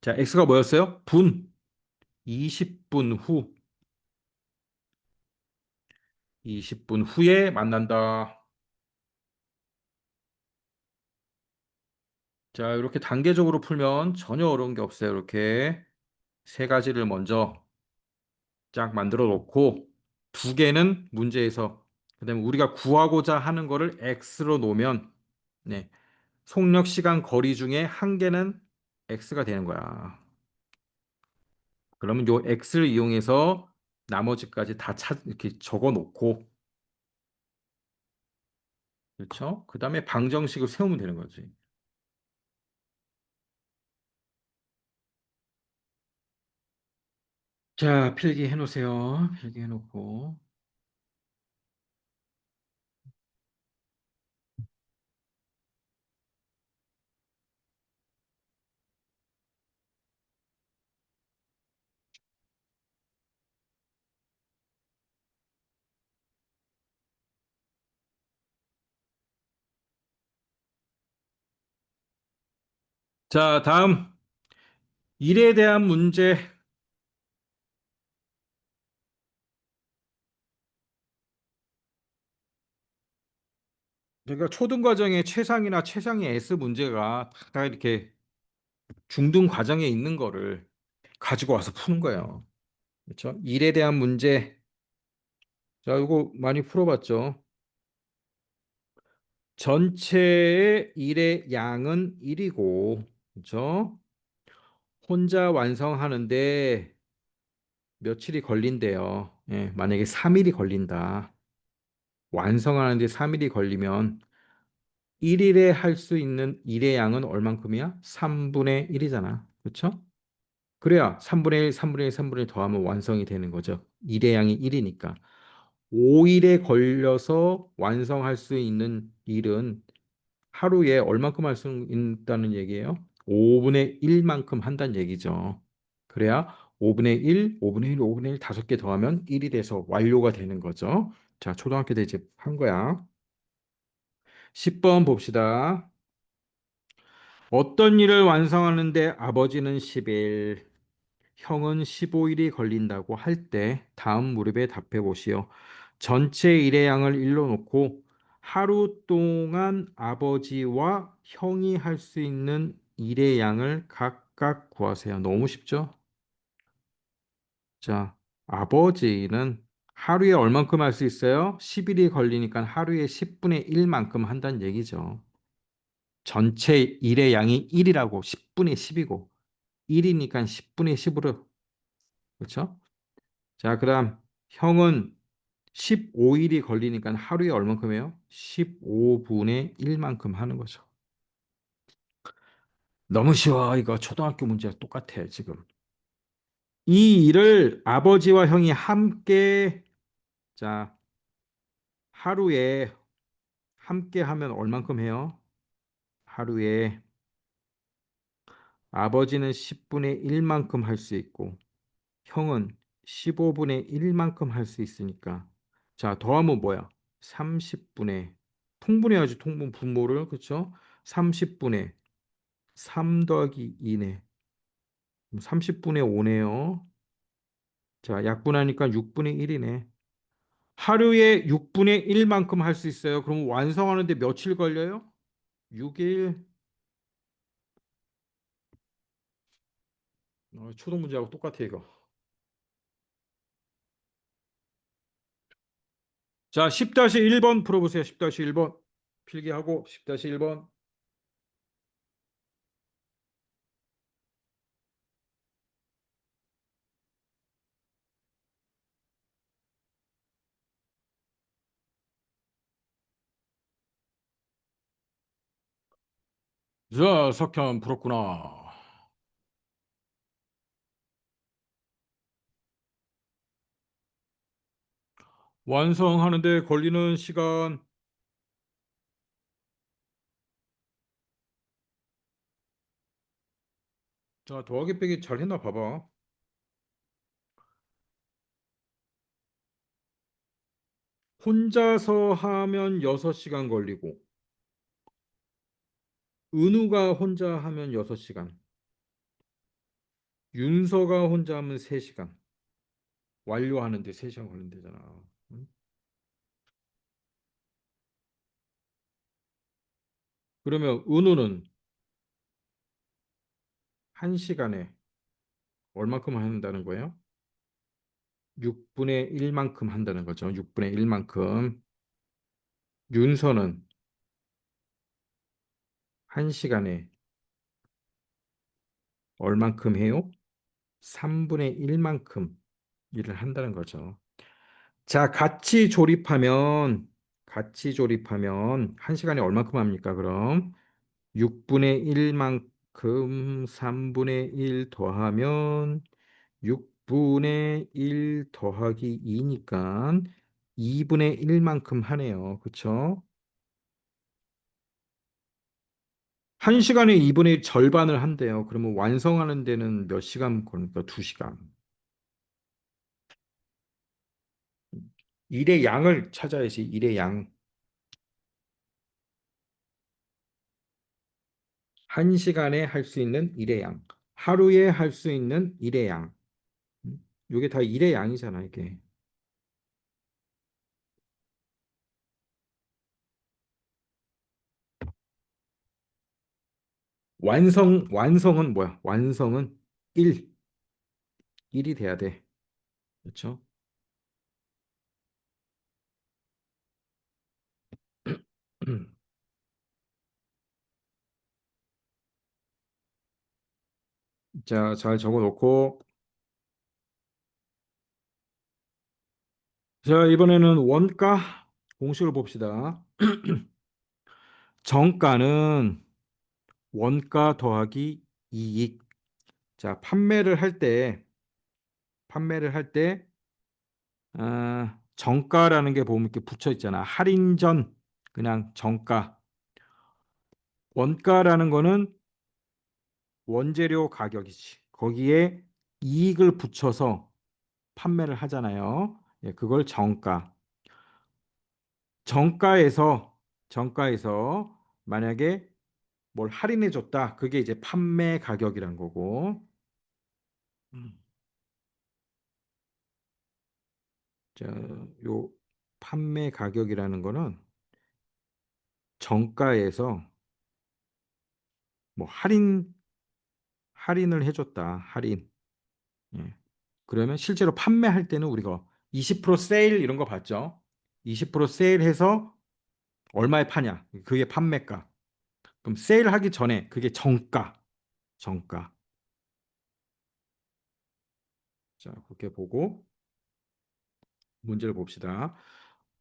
자, x가 뭐였어요? 분. 20분 후. 20분 후에 만난다. 자, 이렇게 단계적으로 풀면 전혀 어려운 게 없어요. 이렇게 세 가지를 먼저 쫙 만들어 놓고 두 개는 문제에서 그다음에 우리가 구하고자 하는 거를 x로 놓으면 네, 속력, 시간, 거리 중에 한 개는 x가 되는 거야. 그러면 요 x를 이용해서 나머지까지 다 이렇게 적어 놓고, 그렇죠? 그 다음에 방정식을 세우면 되는 거지. 자, 필기해 놓으세요. 필기해 놓고. 자, 다음 일에 대한 문제. 그러니까 초등 과정에 최상이나 최상위 S 문제가 다 이렇게 중등 과정에 있는 거를 가지고 와서 푸는 거예요. 그렇죠? 일에 대한 문제. 자, 이거 많이 풀어봤죠? 전체의 일의 양은 1이고, 그렇죠? 혼자 완성하는데 며칠이 걸린대요. 예, 만약에 3일이 걸린다. 완성하는데 3일이 걸리면 1일에 할 수 있는 일의 양은 얼만큼이야? 3분의 1이잖아. 그렇죠? 그래야 3분의 1, 3분의 1, 3분의 1 더하면 완성이 되는 거죠. 일의 양이 1이니까. 5일에 걸려서 완성할 수 있는 일은 하루에 얼만큼 할 수 있다는 얘기예요? 5분의 1만큼 한다는 얘기죠. 그래야 5분의 1, 5분의 1, 5분의 1 다섯 개 더하면 1이 돼서 완료가 되는 거죠. 자, 초등학교 때 이제 한 거야. 10번 봅시다. 어떤 일을 완성하는데 아버지는 10일, 형은 15일이 걸린다고 할 때 다음 무렵에 답해 보시오. 전체 일의 양을 일로 놓고 하루 동안 아버지와 형이 할 수 있는 일의 양을 각각 구하세요. 너무 쉽죠? 자, 아버지는 하루에 얼만큼 할 수 있어요? 10일이 걸리니까 하루에 10분의 1만큼 한다는 얘기죠. 전체 일의 양이 1이라고 10분의 10이고 1이니까 10분의 10으로 그렇죠? 자, 그다음 형은 15일이 걸리니까 하루에 얼만큼 해요? 15분의 1만큼 하는 거죠. 너무 쉬워. 이거 초등학교 문제랑 똑같아, 지금. 이 일을 아버지와 형이 함께 자, 하루에 함께 하면 얼만큼 해요? 하루에 아버지는 10분의 1만큼 할 수 있고 형은 15분의 1만큼 할 수 있으니까 자, 더하면 뭐야? 30분의 통분해야지 통분 분모를 그렇죠? 30분의 3 더하기 2네. 30분의 5네요. 자, 약분하니까 6분의 1이네. 하루에 6분의 1만큼 할 수 있어요. 그럼 완성하는데 며칠 걸려요? 6일. 초등 문제하고 똑같아 이거. 자, 10-1번 풀어보세요. 10-1번. 필기하고 10-1번. 자, 석현 풀었구나. 완성하는데 걸리는 시간. 자, 더하기 빼기 잘 했나 봐봐. 혼자서 하면 6시간 걸리고, 은우가 혼자 하면 6시간, 윤서가 혼자 하면 3시간, 완료하는데 3시간 걸린대잖아. 응? 그러면 은우는 1시간에 얼마큼 한다는 거예요? 6분의 1만큼 한다는 거죠. 6분의 1만큼. 윤서는 1시간에 얼만큼 해요? 3분의 1만큼. 일을 한다는 거죠. 자, 같이 조립하면 1시간에 얼마큼 합니까? 그럼 6분의 1만큼 3분의 1 더하면 6분의 1 더하기 2니까 2분의 1만큼 하네요. 그쵸? 1시간에 2분의 1 절반을 한대요. 그러면 완성하는 데는 몇 시간 걸립니까? 2시간. 일의 양을 찾아야지, 일의 양. 1시간에 할 수 있는 일의 양. 하루에 할 수 있는 일의 양. 이게 다 일의 양이잖아, 이게. 완성은 뭐야? 완성은 1, 1이 돼야 돼. 그렇죠? 자, 잘 적어 놓고. 자, 이번에는 원가 공식을 봅시다. 정가는 원가 더하기 이익. 자, 판매를 할 때, 정가라는 게 보면 이렇게 붙여 있잖아. 할인 전, 그냥 정가. 원가라는 거는 원재료 가격이지. 거기에 이익을 붙여서 판매를 하잖아요. 예, 그걸 정가. 정가에서 만약에 뭘 할인해 줬다. 그게 이제 판매 가격이란 거고. 음. 자, 요 판매 가격이라는 거는 정가에서 뭐 할인을 해줬다. 할인. 예. 그러면 실제로 판매할 때는 우리가 20% 세일 이런 거 봤죠? 20% 세일해서 얼마에 파냐? 그게 판매가. 그럼 세일하기 전에 그게 정가. 정가. 자, 그렇게 보고 문제를 봅시다.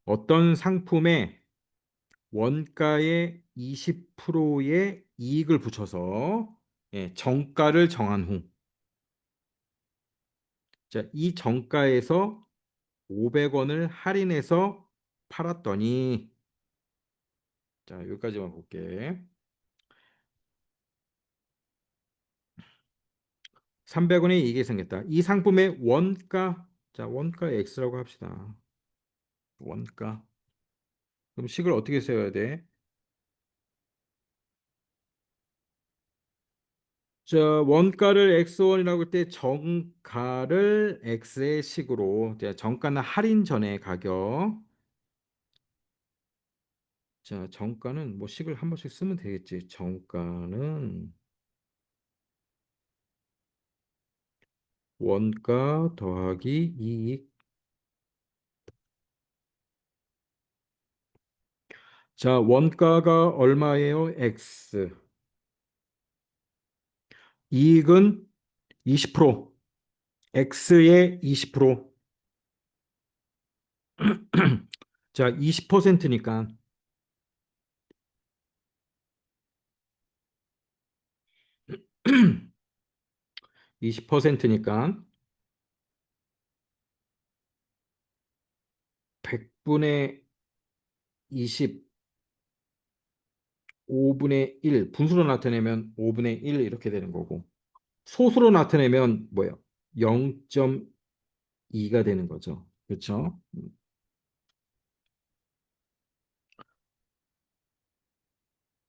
어떤 상품에 원가의 20%의 이익을 붙여서 예, 정가를 정한 후, 자, 이 정가에서 500원을 할인해서 팔았더니, 자, 여기까지만 볼게. 300원의 이익이 생겼다. 이 상품의 원가, 자, 원가 X라고 합시다. 원가. 그럼 식을 어떻게 써야 돼? 자, 원가를 X1이라고 할 때 정가를 X의 식으로, 자, 정가는 할인 전의 가격. 자, 정가는 뭐 식을 한 번씩 쓰면 되겠지. 정가는 원가 더하기 이익. 자, 원가가 얼마예요? X. 이익은 20%. X의 20%. 자, 20%니까 20%니까 100분의 20, 5분의 1. 분수로 나타내면 5분의 1 이렇게 되는 거고. 소수로 나타내면 뭐예요? 0.2가 되는 거죠. 그렇죠?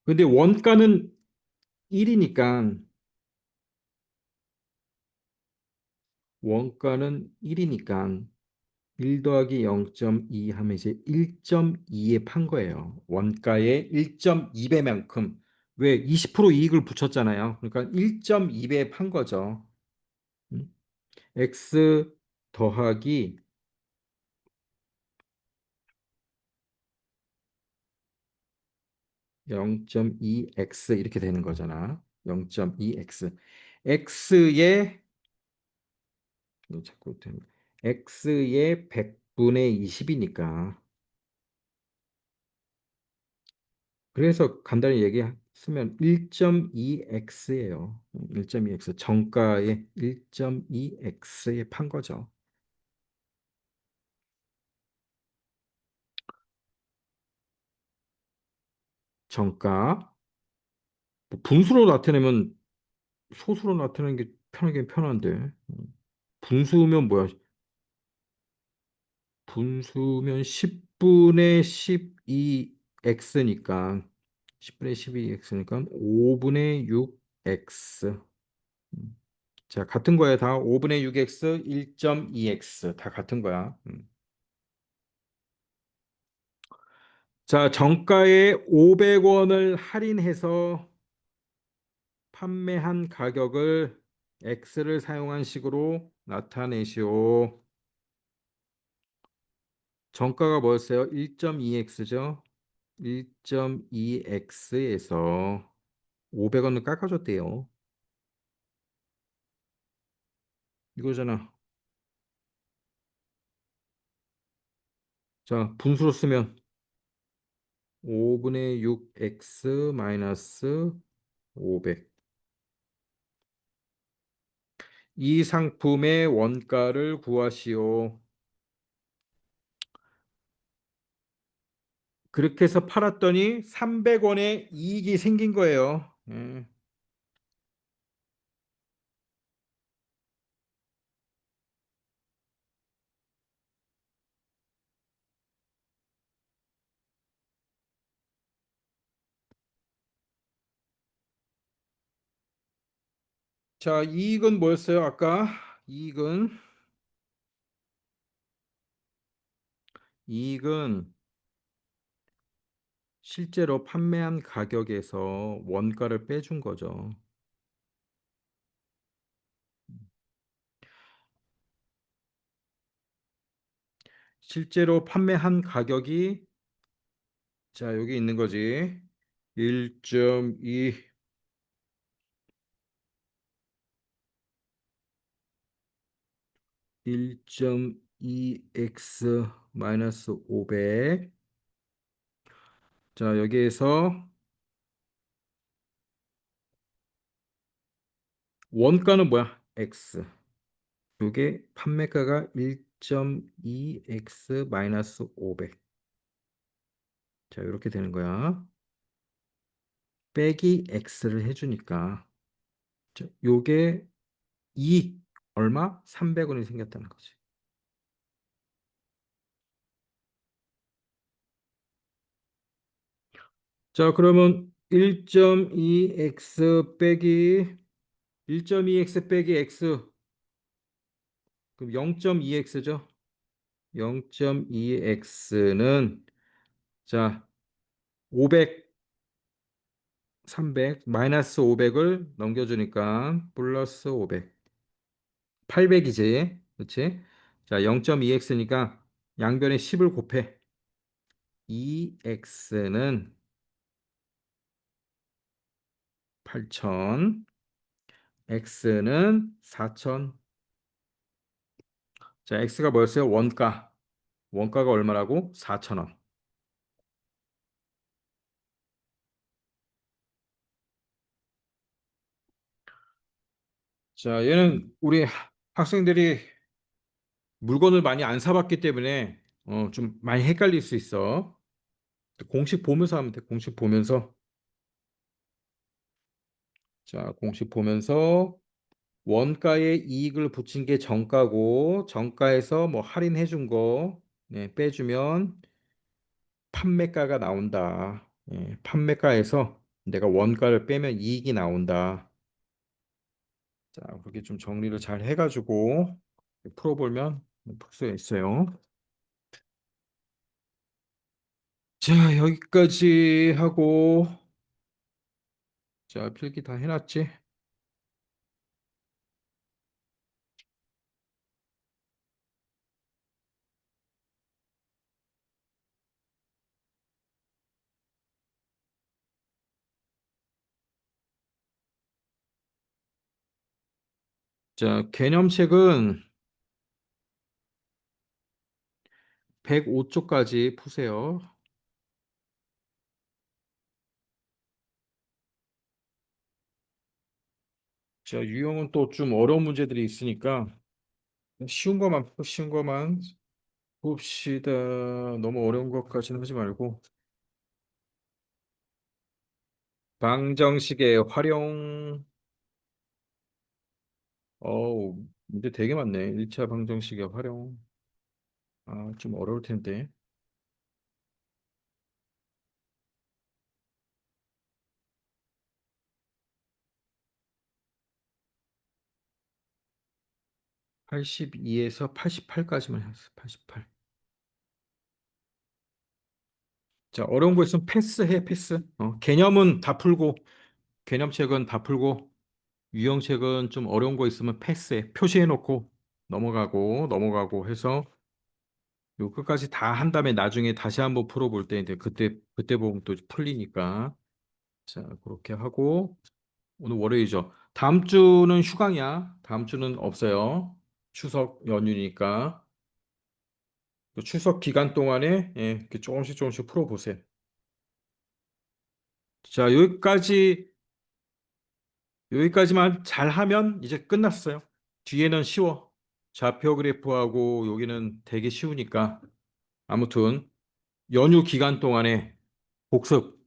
근데 원가는 1이니까 원가는 1이니까 1 더하기 0.2 하면 이제 1.2에 판 거예요. 원가의 1.2배만큼. 왜 20% 이익을 붙였잖아요. 그러니까 1.2배 판 거죠. 음. X 더하기 0.2x 이렇게 되는 거잖아. 0.2x. x의 이거 자꾸 x의 100분의 20이니까. 그래서 간단히 얘기했으면 1.2x예요. 1.2x 정가의 1.2x에 판 거죠. 정가. 뭐 분수로 나타내면 소수로 나타내는 게 편하긴 편한데. 분수면 뭐야? 분수면 10분의 12x니까 10분의 12x니까 5분의 6x. 자, 같은 거야. 다 5분의 6x, 1.2x 다 같은 거야. 자, 정가에 500원을 할인해서 판매한 가격을 x를 사용한 식으로 나타내시오. 정가가 뭐였어요? 1.2x죠. 1.2x에서 500원을 깎아줬대요. 이거잖아. 자, 분수로 쓰면 5분의 6x 마이너스 500. 이 상품의 원가를 구하시오. 그렇게 해서 팔았더니 300원의 이익이 생긴 거예요. 자, 이익은 뭐였어요? 아까 이익은 실제로 판매한 가격에서 원가를 빼준 거죠. 실제로 판매한 가격이 자, 여기 있는 거지. 1.2 1.2x 마이너스 500. 자, 여기에서 원가는 뭐야? x. 요게 판매가가 1.2x 마이너스 500. 자, 이렇게 되는 거야. 빼기 x를 해주니까. 자, 요게 이익 얼마? 300원이 생겼다는 거지. 자, 그러면 1.2x 빼기 1.2x 빼기 x 그럼 0.2x죠. 0.2x는 자, 500 300 마이너스 500을 넘겨주니까 플러스 500 800이지. 그렇지? 자, 0.2x니까 양변에 10을 곱해. 2x는 8,000, x는 4,000. 자, x가 뭐였어요? 원가. 원가가 얼마라고? 4,000원. 자, 얘는 우리 학생들이 물건을 많이 안 사봤기 때문에 좀 많이 헷갈릴 수 있어. 공식 보면서 하면 돼. 공식 보면서. 자, 공식 보면서 원가에 이익을 붙인 게 정가고 정가에서 뭐 할인해 준 거 빼주면 판매가가 나온다. 판매가에서 내가 원가를 빼면 이익이 나온다. 자, 그렇게 좀 정리를 잘 해가지고 풀어보면 풀 수 있어요. 자, 여기까지 하고 자, 필기 다 해놨지? 자, 개념책은 105쪽까지 푸세요. 자, 유형은 또 좀 어려운 문제들이 있으니까 쉬운 것만 푸고 쉬운 것만 봅시다. 너무 어려운 것까지는 하지 말고. 방정식의 활용. 어우, 문제 되게 많네. 1차 방정식의 활용. 아, 좀 어려울 텐데. 82에서 88까지만 했어. 88. 자, 어려운 거 있으면 패스해, 패스. 개념은 다 풀고, 개념책은 다 풀고, 유형책은 좀 어려운 거 있으면 패스해. 표시해 놓고, 넘어가고 해서, 요 끝까지 다 한 다음에 나중에 다시 한번 풀어볼 때, 이제 그때 보면 또 풀리니까. 자, 그렇게 하고, 오늘 월요일이죠. 다음 주는 휴강이야. 다음 주는 없어요. 추석 연휴니까. 그 추석 기간 동안에, 예, 이렇게 조금씩 풀어보세요. 자, 여기까지만 잘 하면 이제 끝났어요. 뒤에는 쉬워. 좌표 그래프하고 여기는 되게 쉬우니까. 아무튼 연휴 기간 동안에 복습.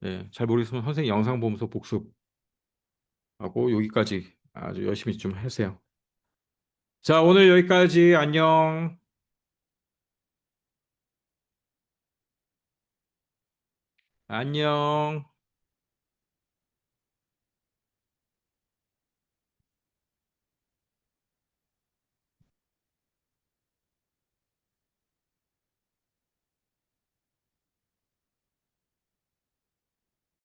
예, 잘 모르겠으면 선생님 영상 보면서 복습하고 여기까지 아주 열심히 좀 하세요. 자, 오늘 여기까지. 안녕. 안녕.